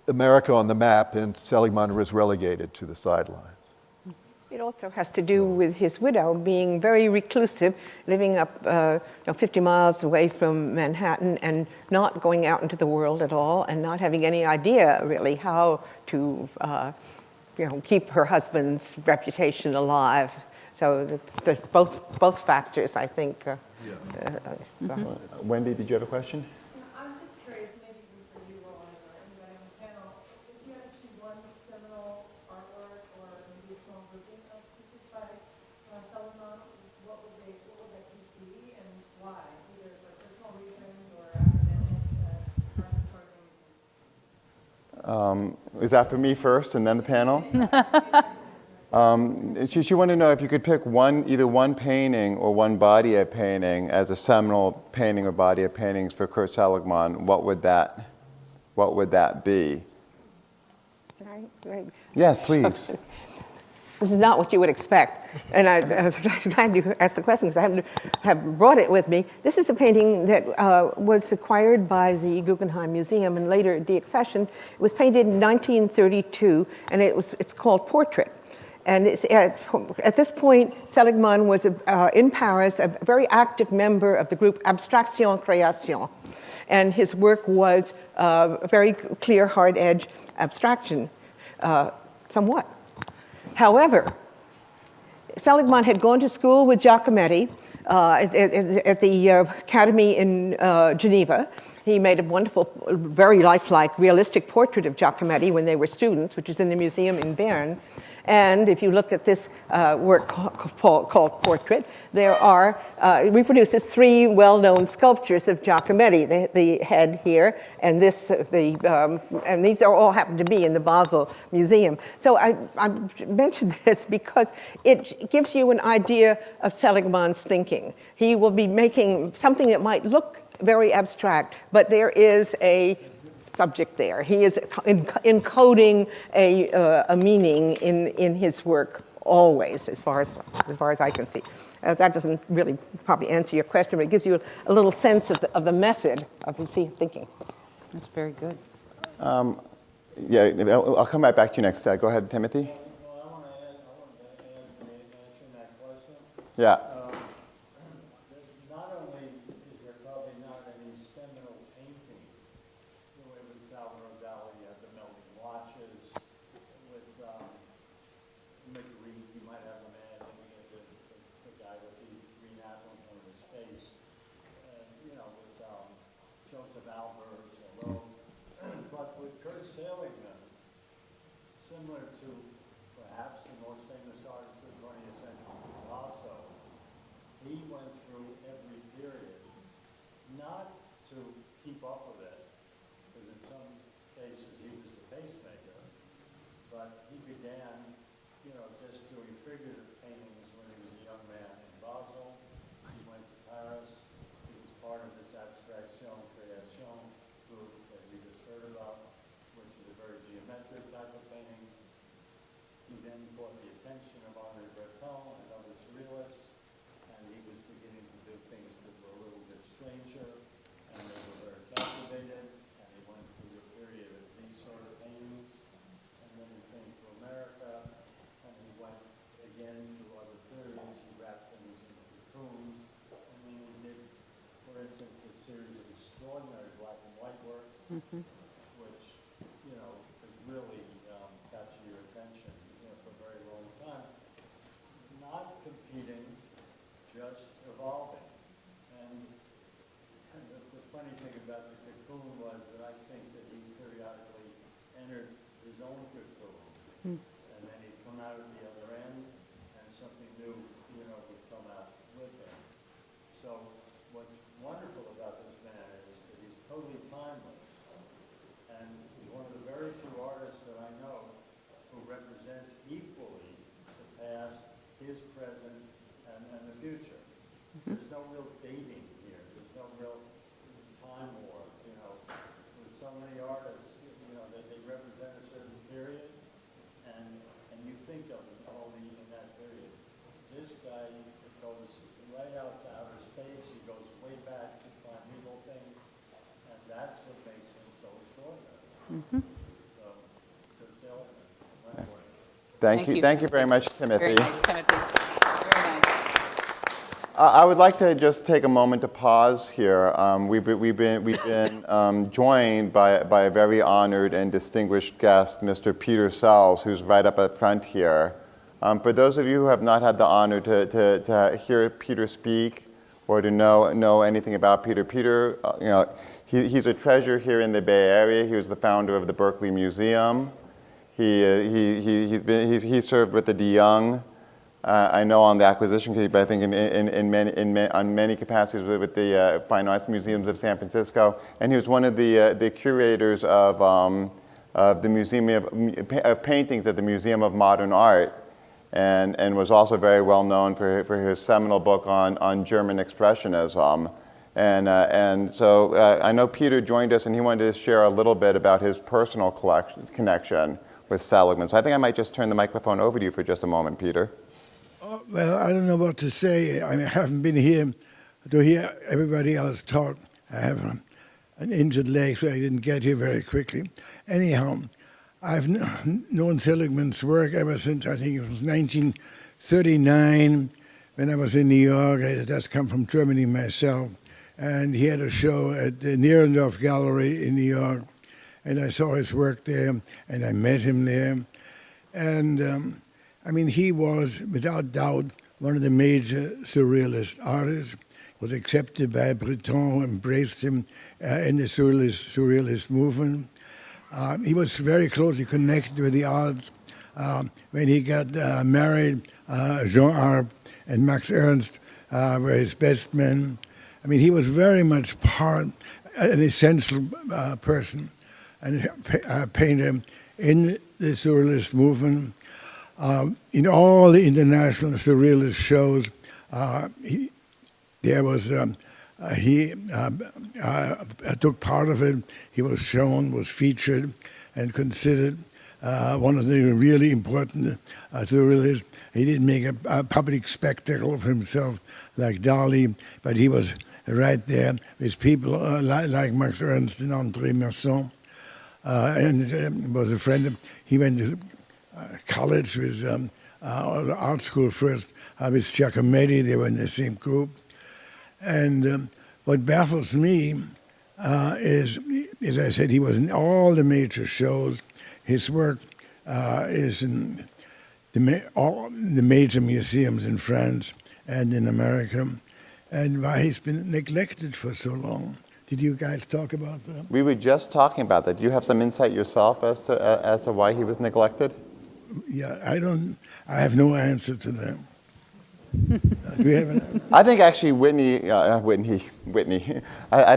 America on the map, and Seligman was relegated to the sidelines. It also has to do with his widow being very reclusive, living up 50 miles away from Manhattan and not going out into the world at all, and not having any idea really how to keep her husband's reputation alive. So both factors, I think. Wendy, did you have a question? I'm just curious, maybe for you or anybody on the panel, if you had to choose one seminal artwork or maybe a small grouping of pieces by Seligman, what would that piece be and why? Either for personal reasons or academic, art historical reasons. Is that for me first and then the panel? She wanted to know if you could pick either one painting or one body of painting as a seminal painting or body of paintings for Kurt Seligman. What would that be? Yes, please. This is not what you would expect. And I was glad you asked the question because I have brought it with me. This is a painting that was acquired by the Guggenheim Museum and later deaccessioned. It was painted in 1932, and it's called Portrait. And at this point, Seligman was in Paris, a very active member of the group Abstraction Création. And his work was a very clear, hard-edge abstraction, somewhat. However, Seligman had gone to school with Giacometti at the Academy in Geneva. He made a wonderful, very lifelike, realistic portrait of Giacometti when they were students, which is in the museum in Bern. And if you look at this work called Portrait, it reproduces three well-known sculptures of Giacometti, the head here, and and these all happen to be in the Basel Museum. So I mentioned this because it gives you an idea of Seligman's thinking. He will be making something that might look very abstract, but there is a subject there. He is encoding a meaning in his work always, as far as I can see. That doesn't really probably answer your question, but it gives you a little sense of the method of his thinking. That's very good. Yeah, I'll come right back to you next. Go ahead, Timothy. Well, I want to answer that question. Yeah. Not only is there probably not any seminal painting the way with Salvador Dali, you have the melting watches, with Magritte, you might have the guy with the green apple in front of his face, with Joseph Albers, but with Kurt Seligman, similar to perhaps the most famous artist of the 20th century, Picasso, he went through every period, not to keep up with it, because in some cases he was the pacemaker, but he began, just doing figurative paintings when he was a young man in Basel. He went to Paris. He was part of this Abstraction Création group that we just heard about, which is a very geometric type of painting. He then caught the attention of Henri Breton and other surrealists, and he was beginning to do things that were a little bit stranger, and they were very captivated, and he went through a period of these sort of paintings, and then he came to America, and he went again through other periods. He wrapped things in cocoons, and then he did, for instance, a series of extraordinary black and white works, which, could really capture your attention for a very long time. Not competing just evolving. And the funny thing about the cocoon was that I think that he periodically entered his own cocoon, and then he'd come out at the other end, and something new, would come out with him. So what's wonderful about this man is that he's totally timeless, and he's one of the very few artists that I know who represents equally the past, his present, and the future. There's no real dating here. There's no real time war. With so many artists, that they represent a certain period, and you think of them only in that period. This guy goes right out to outer space. He goes way back to primeval things, and that's what makes him so extraordinary. So, good salesman. Thank you. Thank you very much, Timothy. Very nice, Timothy. Very nice. I would like to just take a moment to pause here. We've been joined by a very honored and distinguished guest, Mr. Peter Sells, who's right up at front here. For those of you who have not had the honor to hear Peter speak or to know anything about Peter, he's a treasure here in the Bay Area. He was the founder of the Berkeley Museum. He served with the DeYoung. I know on the acquisition committee, but I think on many capacities with the Fine Arts Museums of San Francisco, and he was one of the curators of the Museum of Paintings at the Museum of Modern Art, and was also very well known for his seminal book on German Expressionism. And so I know Peter joined us, and he wanted to share a little bit about his personal connection with Seligman. So I think I might just turn the microphone over to you for just a moment, Peter. Well, I don't know what to say. I haven't been here to hear everybody else talk. I have an injured leg, so I didn't get here very quickly. Anyhow, I've known Seligman's work ever since, I think it was 1939, when I was in New York. I had just come from Germany myself, and he had a show at the Nierendorf Gallery in New York, and I saw his work there, and I met him there. And he was, without doubt, one of the major surrealist artists, was accepted by Breton, who embraced him in the surrealist movement. He was very closely connected with the arts. When he got married, Jean Arp and Max Ernst were his best men. He was very much an essential person, and a painter in the surrealist movement. In all the international surrealist shows, he took part of it. He was shown, was featured, and considered one of the really important surrealists. He didn't make a public spectacle of himself like Dali, but he was right there with people like Max Ernst and André Masson, and was a friend of. He went to college with art school first with Giacometti. They were in the same group. And what baffles me is, as I said, he was in all the major shows. His work is in all the major museums in France and in America, and why he's been neglected for so long. Did you guys talk about that? We were just talking about that. Do you have some insight yourself as to why he was neglected? Yeah, I have no answer to that. Do you have an answer? I think actually Whitney. I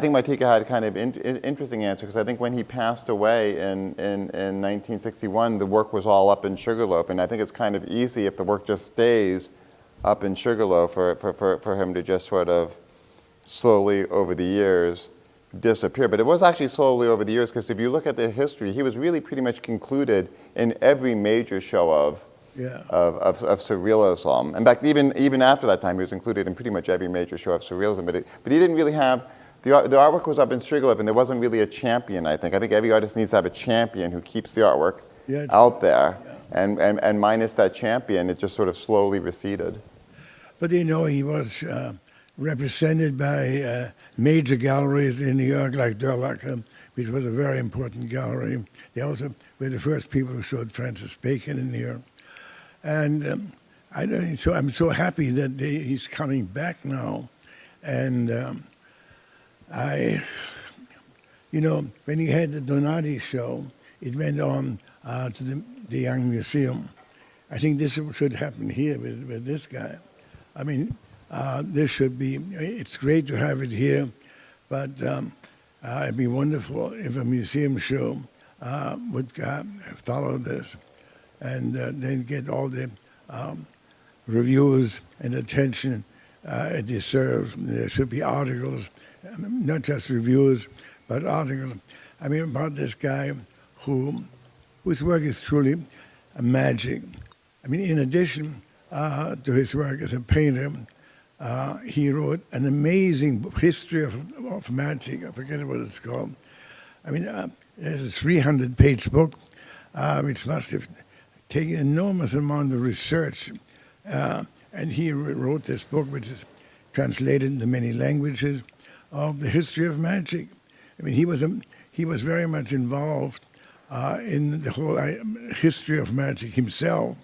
think Martica had a kind of interesting answer, because I think when he passed away in 1961, the work was all up in Sugarloaf, and I think it's kind of easy if the work just stays up in Sugarloaf for him to just sort of slowly over the years disappear. But it was actually slowly over the years, because if you look at the history, he was really pretty much concluded in every major show of surrealism. In fact, even after that time, he was included in pretty much every major show of surrealism. But he didn't really have the artwork was up in Sugarloaf, and there wasn't really a champion. I think every artist needs to have a champion who keeps the artwork out there. Yeah. And minus that champion, it just sort of slowly receded. But he was represented by major galleries in New York, like Durlacher, which was a very important gallery. They also were the first people who showed Francis Bacon in New York. And I'm so happy that he's coming back now, and when he had the Donati show, it went on to the Young Museum. I think this should happen here with this guy. I mean, this should be. It's great to have it here, but it'd be wonderful if a museum show would follow this, and then get all the reviews and attention it deserves. There should be articles, not just reviews, but articles. I mean, about this guy whose work is truly a magic. I mean, in addition to his work as a painter, he wrote an amazing history of magic. I forget what it's called. I mean, there's a 300-page book, which must have taken an enormous amount of research. And he wrote this book, which is translated into many languages, of the history of magic. I mean, he was very much involved in the whole history of magic himself.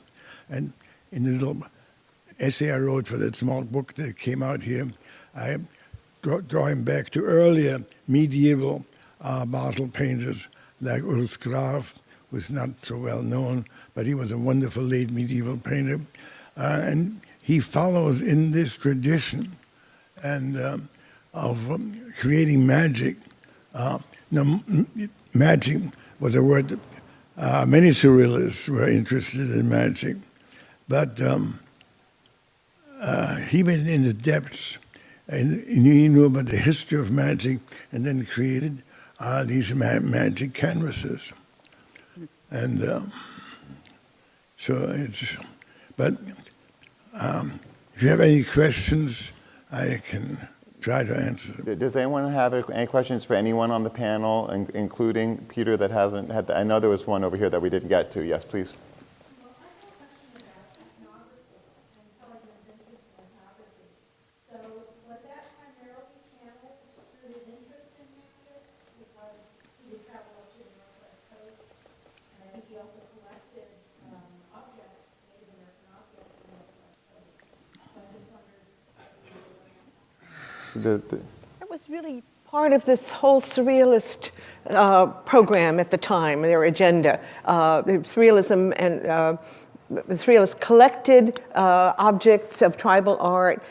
And in the little essay I wrote for that small book that came out here, I draw him back to earlier medieval Basel painters like Urs Graf, who's not so well known, but he was a wonderful late medieval painter. And he follows in this tradition and of creating magic. Magic was a word that many surrealists were interested in magic, but he went in the depths, and he knew about the history of magic, and then created these magic canvases. And so it's, but if you have any questions, I can try to answer them. Does anyone have any questions for anyone on the panel, including Peter, that hasn't had? I know there was one over here that we didn't get to. Yes, please. Well, I have a question about ethnography and Seligman's interest in ethnography. So was that primarily channeled through his interest in magic? Because he did travel up to the Northwest Coast, and I think he also collected objects, Native American objects on the Northwest Coast. So I just wondered if you That was really part of this whole surrealist program at the time, their agenda. Surrealism and the surrealists collected objects of tribal art,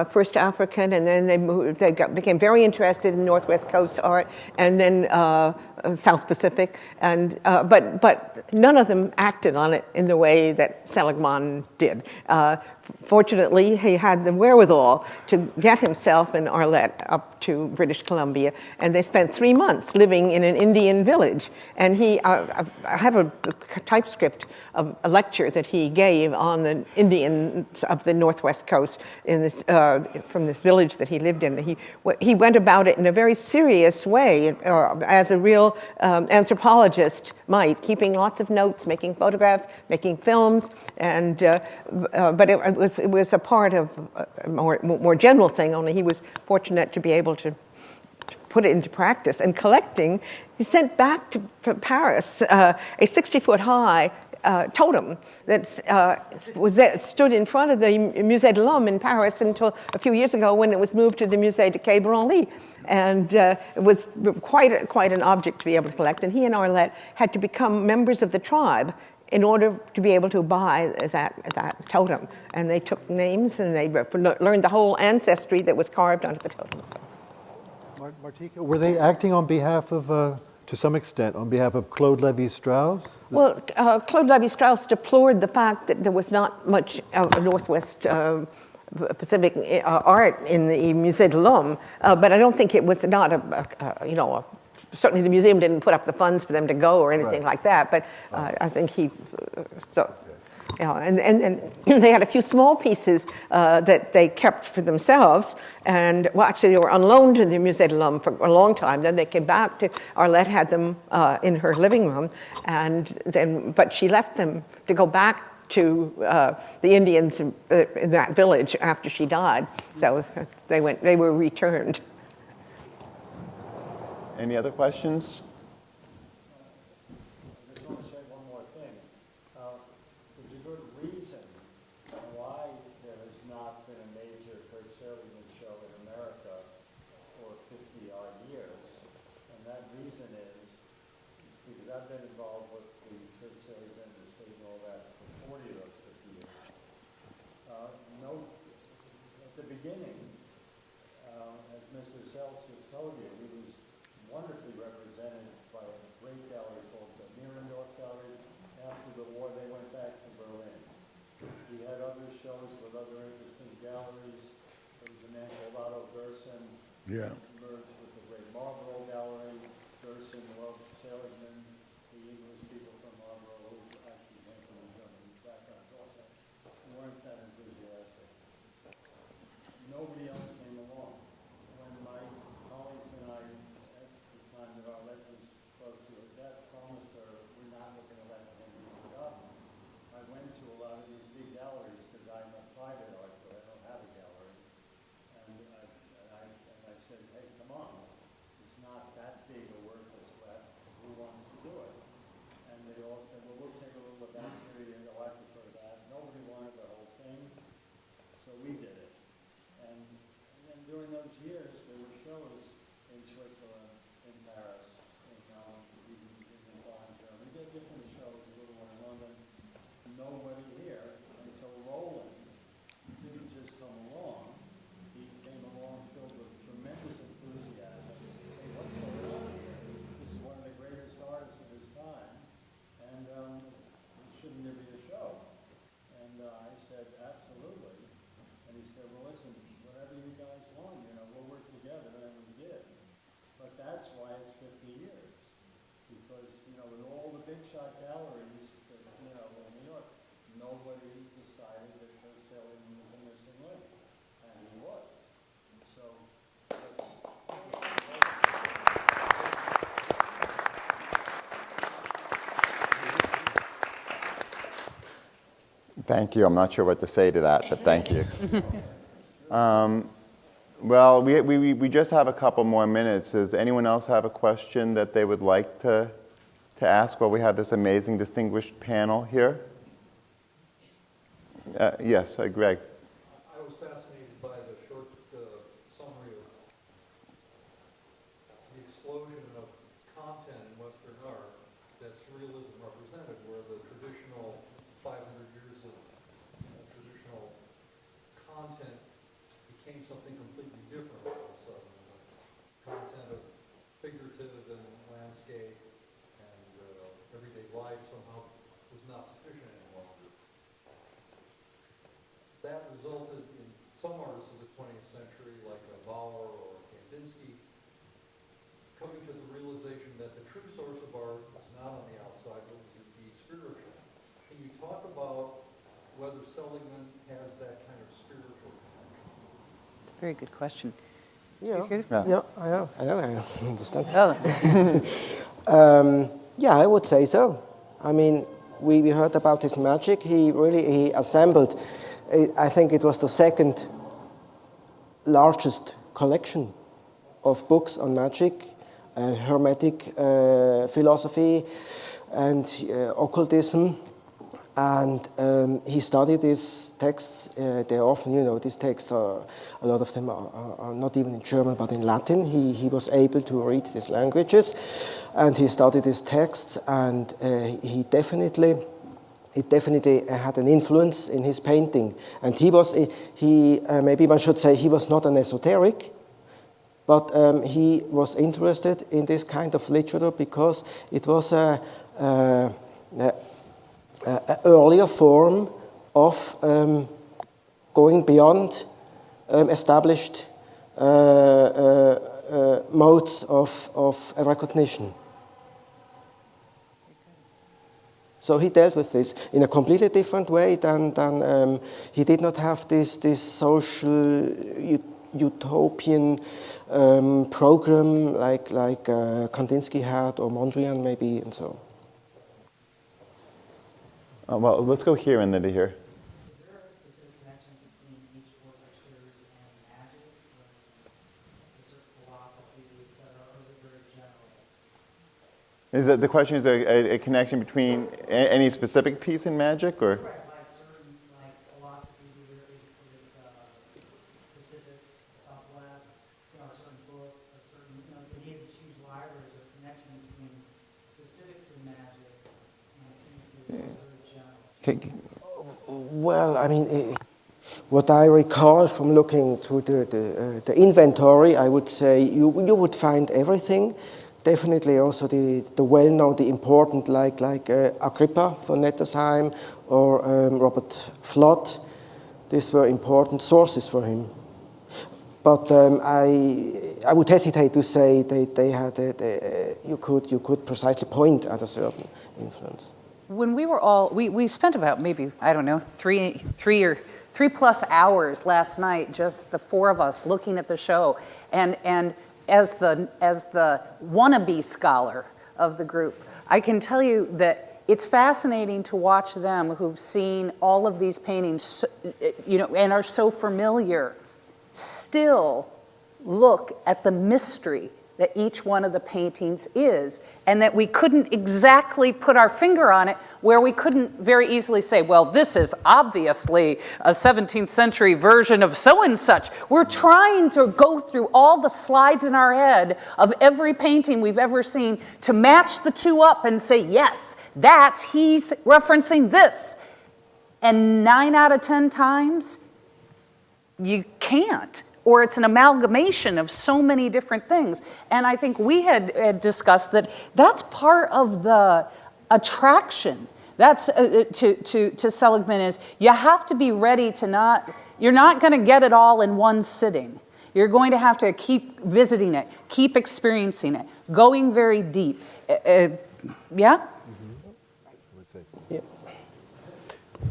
first African, and then they became very interested in Northwest Coast art, and then South Pacific, and but none of them acted on it in the way that Seligman did. Fortunately, he had the wherewithal to get himself and Arlette up to British Columbia, and they spent 3 months living in an Indian village. And I have a typescript of a lecture that he gave on the Indians of the Northwest Coast in this, from this village that he lived in. He went about it in a very serious way, as a real anthropologist might, keeping lots of notes, making photographs, making films, and but it was a part of a more general thing. Only he was fortunate to be able to put it into practice. And collecting, he sent back to Paris a 60-foot high totem that stood in front of the Musée de l'Homme in Paris until a few years ago, when it was moved to the Musée de Quai Branly. And it was quite an object to be able to collect. And he and Arlette had to become members of the tribe in order to be able to buy that totem. And they took names, and they learned the whole ancestry that was carved onto the totem. Martica, were they acting on behalf of, to some extent, on behalf of Claude Lévi-Strauss? Well, Claude Lévi-Strauss deplored the fact that there was not much Northwest Pacific art in the Musée de l'Homme, but I don't think it was not certainly the museum didn't put up the funds for them to go or anything like that, but I think he, and they had a few small pieces that they kept for themselves, and well, actually they were on loan to the Musée de l'Homme for a long time. Then they came back to, Arlette had them in her living room, but she left them to go back to the Indians in that village after she died. So they were returned. Any other questions? I just want to say one more thing. There's a good reason why there has not been a major Kurt Seligman show in America for 50-odd years. And that reason is because I've been involved with the Kurt Seligman decision and all that for 40 of those 50 years. At the beginning, as Mr. Seltz has told you, he was wonderfully represented by a great gallery called the Mierendorf Gallery. After the war, they went back to Berlin. He had other shows with other interesting galleries. There was a man called Otto Gerson, Yeah. merged with the great Marlborough Gallery. Gerson loved Seligman. The English people from Marlborough, who actually came from the German background also, weren't that enthusiastic. Nobody else came along. When my colleagues and I, at the time that Arlette was close to her death, promised her we're not looking to let him be forgotten, I went to a lot of these big galleries because I'm a private art, but I don't have a gallery. And I said, hey, come on, it's not that big a work that's left. Who wants to do it? And they all said, well, we'll take a look at that period. I'll like to for that. Nobody wanted the whole thing, so we did it. And then during those years, there were shows in Switzerland, in Paris, in Bonn, Germany. We did different shows, a little one in London. Nobody here until Roland didn't just come along. He came along filled with tremendous enthusiasm. Hey, what's going on here? This is one of the greatest artists of his time, and shouldn't there be a show? And I said, absolutely. And he said, well, listen, whatever you guys want, we'll work together, and we did. But that's why it's 50 years. Because, with all the big shot galleries, in New York, nobody decided that Kurt Seligman was a missing link. And he was. So, Thank you. I'm not sure what to say to that, but thank you. Well, we just have a couple more minutes. Does anyone else have a question that they would like to ask while we have this amazing, distinguished panel here? Yes, Greg. I was fascinated by the short summary of the explosion of content in Western art that surrealism represented, where the traditional 500 years of traditional content became something completely different all of a sudden. The content of figurative and landscape and everyday life somehow was not sufficient any longer. That resulted in some artists of the 20th century, like Bauer or Kandinsky, coming to the realization that the true source of art was not on the outside, but was indeed spiritual. Can you talk about whether Seligman has that kind of spiritual connection? Very good question. Yeah, Yeah. I understand. Oh. Yeah, I would say so. I mean, we heard about his magic. He assembled, I think it was the second largest collection of books on magic, Hermetic philosophy, and occultism. And he studied these texts. They're often, these texts are, a lot of them are not even in German, but in Latin. He was able to read these languages, and he studied these texts, and it definitely had an influence in his painting. And maybe one should say he was not an esoteric, but he was interested in this kind of literature because it was an earlier form of going beyond established modes of recognition. So he dealt with this in a completely different way than he did not have this social utopian program like Kandinsky had, or Mondrian maybe, and so. Well, let's go here and then to here. Is there a specific connection between each work or series and magic, or is there philosophy, et cetera, or is it very general? Is that the question? Is there a connection between any specific piece in magic, or? Right, like certain philosophy Well, I mean, what I recall from looking through the inventory, I would say you would find everything. Definitely also the well-known, the important, like Agrippa von Nettesheim or Robert Flood. These were important sources for him. But I would hesitate to say they had you could precisely point at a certain influence. When we were all, we spent about maybe, I don't know, three plus hours last night, just the four of us looking at the show. And as the wannabe scholar of the group, I can tell you that it's fascinating to watch them who've seen all of these paintings, and are so familiar, still look at the mystery that each one of the paintings is, and that we couldn't exactly put our finger on it, where we couldn't very easily say, well, this is obviously a 17th century version of so and such. We're trying to go through all the slides in our head of every painting we've ever seen to match the two up and say, yes, he's referencing this. And 9 out of 10 times, you can't. Or it's an amalgamation of so many different things. And I think we had discussed that that's part of the attraction. That's to Seligman, is you have to be ready to you're not going to get it all in one sitting. You're going to have to keep visiting it, keep experiencing it, going very deep. Yeah?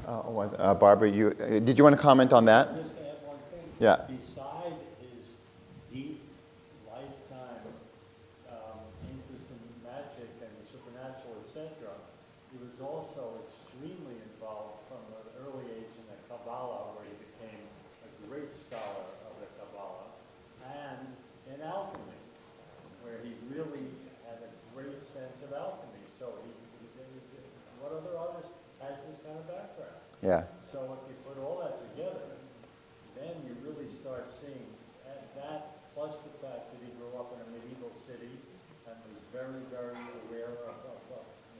Barbara, did you want to comment on that? Just to add one thing. Yeah. Beside his deep lifetime interest in magic and the supernatural, etc., he was also extremely involved from an early age in the Kabbalah, where he became a great scholar of the Kabbalah, and in alchemy, where he really had a great sense of alchemy. So what other artist has this kind of background? Yeah. So if you put all that together, then you really start seeing that, plus the fact that he grew up in a medieval city and was very, very aware of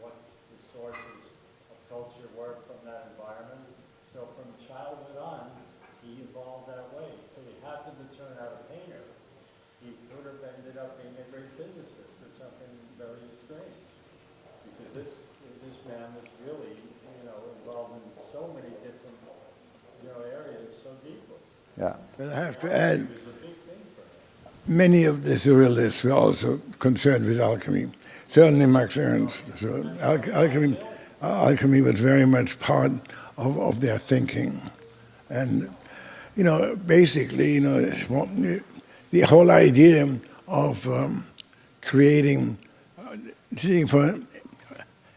what the sources of culture were from that environment. So from childhood on, he evolved that way. So he happened to turn out a painter. He could have ended up being a great physicist or something very strange. Because this man was really, involved in so many different, areas so deeply. Yeah. But I have to add, many of the surrealists were also concerned with alchemy. Certainly Max Ernst. So alchemy was very much part of their thinking. And, basically, the whole idea of creating,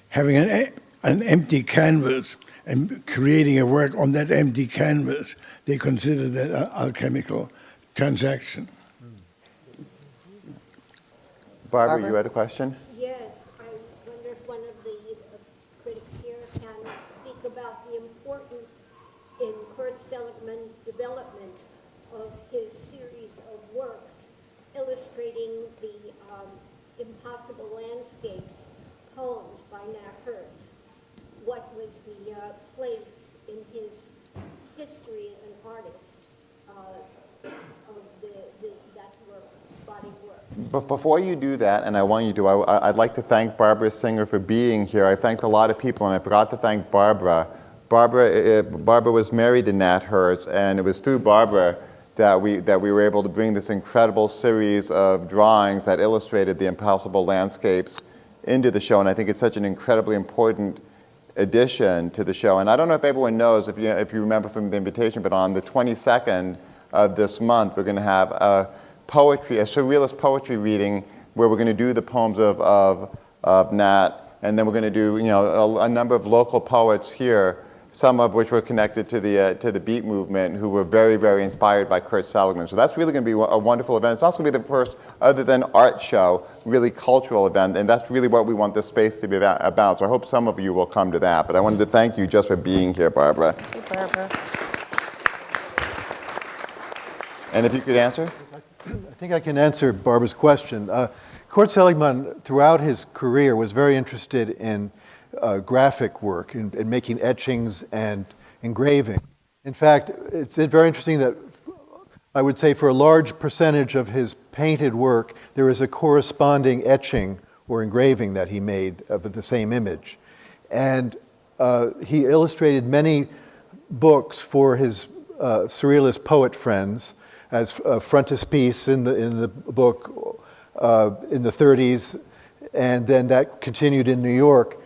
having an empty canvas and creating a work on that empty canvas, they consider that an alchemical transaction. Barbara, you had a question? Yes, I wonder if one of the critics here can speak about the importance in Kurt Seligman's development of his series of works illustrating the impossible landscapes, poems by Nat Hertz. What was the place in his history as an artist of that work, body work? But before you do that, and I want you to, I'd like to thank Barbara Singer for being here. I thanked a lot of people, and I forgot to thank Barbara. Barbara was married to Nat Hertz, and it was through Barbara that we were able to bring this incredible series of drawings that illustrated the impossible landscapes into the show. And I think it's such an incredibly important addition to the show. And I don't know if everyone knows, if you remember from the invitation, but on the 22nd of this month, we're going to have a surrealist poetry reading where we're going to do the poems of Nat, and then we're going to do a number of local poets here, some of which were connected to the Beat movement, who were very, very inspired by Kurt Seligman. So that's really going to be a wonderful event. It's also going to be the first, other than art show, really cultural event, and that's really what we want this space to be about. So I hope some of you will come to that. But I wanted to thank you just for being here, Barbara. Hey, Barbara. And if you could answer? I think I can answer Barbara's question. Kurt Seligman, throughout his career, was very interested in graphic work and making etchings and engraving. In fact, it's very interesting that I would say for a large percentage of his painted work, there is a corresponding etching or engraving that he made of the same image. And he illustrated many books for his surrealist poet friends as frontispiece in the book in the 30s, and then that continued in New York.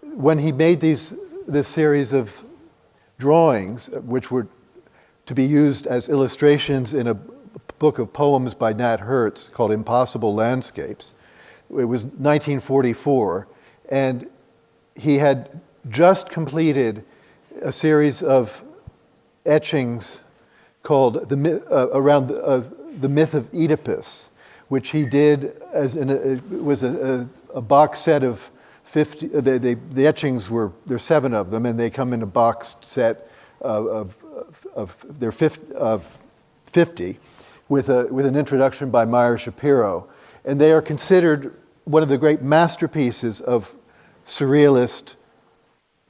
When he made this series of drawings, which were to be used as illustrations in a book of poems by Nat Hertz called Impossible Landscapes, it was 1944, and he had just completed a series of etchings called around the myth of Oedipus, which he did it was a box set of 50. The etchings there's 7 of them, and they come in a boxed set of 50 with an introduction by Meyer Shapiro, and they are considered one of the great masterpieces of surrealist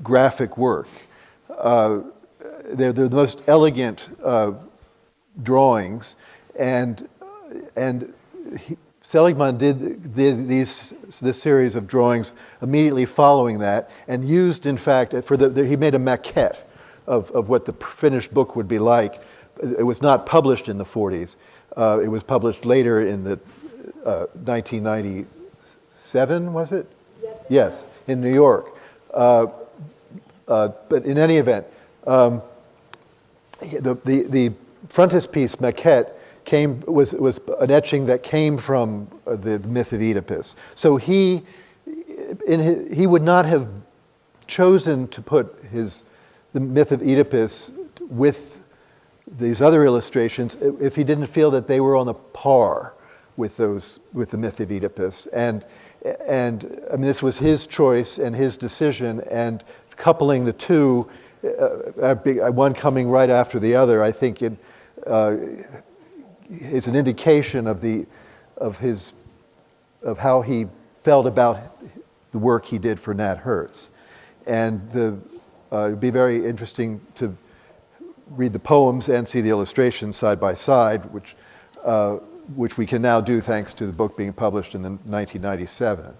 graphic work. They're the most elegant drawings, and Seligman did this series of drawings immediately following that, and used, in fact, he made a maquette of what the finished book would be like. It was not published in the 40s. It was published later in the 1997, was it? Yes, in New York. But in any event, the frontispiece maquette was an etching that came from the myth of Oedipus. So he would not have chosen to put the myth of Oedipus with these other illustrations if he didn't feel that they were on a par with the myth of Oedipus. And I mean, this was his choice and his decision, and coupling the two, one coming right after the other, I think it is an indication of how he felt about the work he did for Nat Hertz. And it'd be very interesting to read the poems and see the illustrations side by side, which we can now do thanks to the book being published in 1997.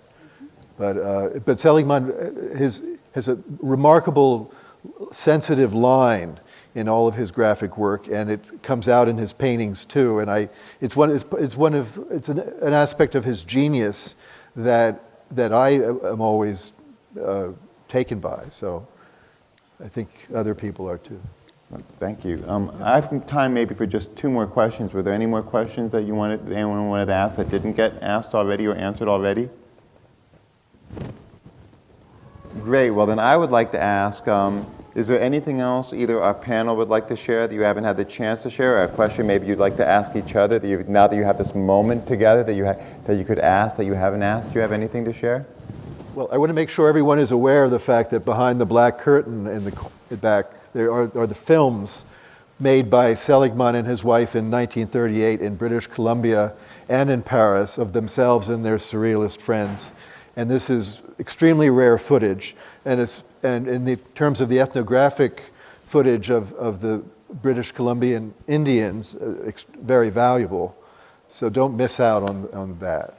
But Seligman has a remarkable, sensitive line in all of his graphic work, and it comes out in his paintings too. And it's an aspect of his genius that I am always taken by. So I think other people are too. Thank you. I have some time maybe for just 2 more questions. Were there any more questions that anyone wanted to ask that didn't get asked already or answered already? Great. Well, then I would like to ask, is there anything else either our panel would like to share that you haven't had the chance to share, or a question maybe you'd like to ask each other now that you have this moment together that you could ask that you haven't asked? Do you have anything to share? Well, I want to make sure everyone is aware of the fact that behind the black curtain in the back, there are the films made by Seligman and his wife in 1938 in British Columbia and in Paris of themselves and their surrealist friends. And this is extremely rare footage, and in the terms of the ethnographic footage of the British Columbian Indians, very valuable. So don't miss out on that.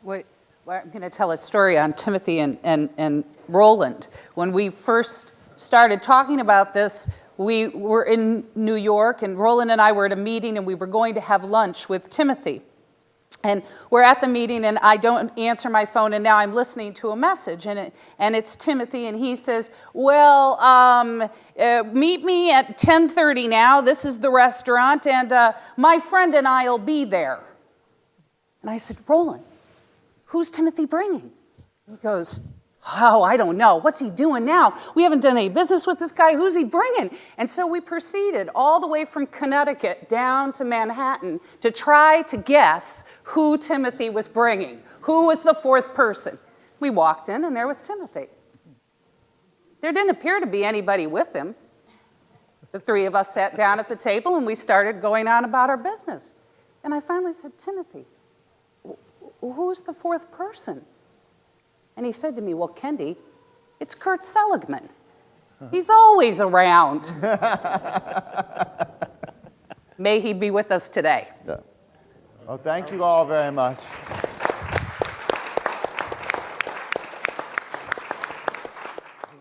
Wait, well, I'm going to tell a story on Timothy and Roland. When we first started talking about this, we were in New York, and Roland and I were at a meeting, and we were going to have lunch with Timothy. And we're at the meeting, and I don't answer my phone, and now I'm listening to a message, and it's Timothy, and he says, well, meet me at 10:30 now. This is the restaurant, and my friend and I will be there. And I said, Roland, who's Timothy bringing? He goes, oh, I don't know. What's he doing now? We haven't done any business with this guy. Who's he bringing? And so we proceeded all the way from Connecticut down to Manhattan to try to guess who Timothy was bringing. Who was the 4th person? We walked in, and there was Timothy. There didn't appear to be anybody with him. The 3 of us sat down at the table, and we started going on about our business. And I finally said, Timothy, who's the 4th person? And he said to me, well, Kendi, it's Kurt Seligman. He's always around. May he be with us today. Yeah. Well, thank you all very much.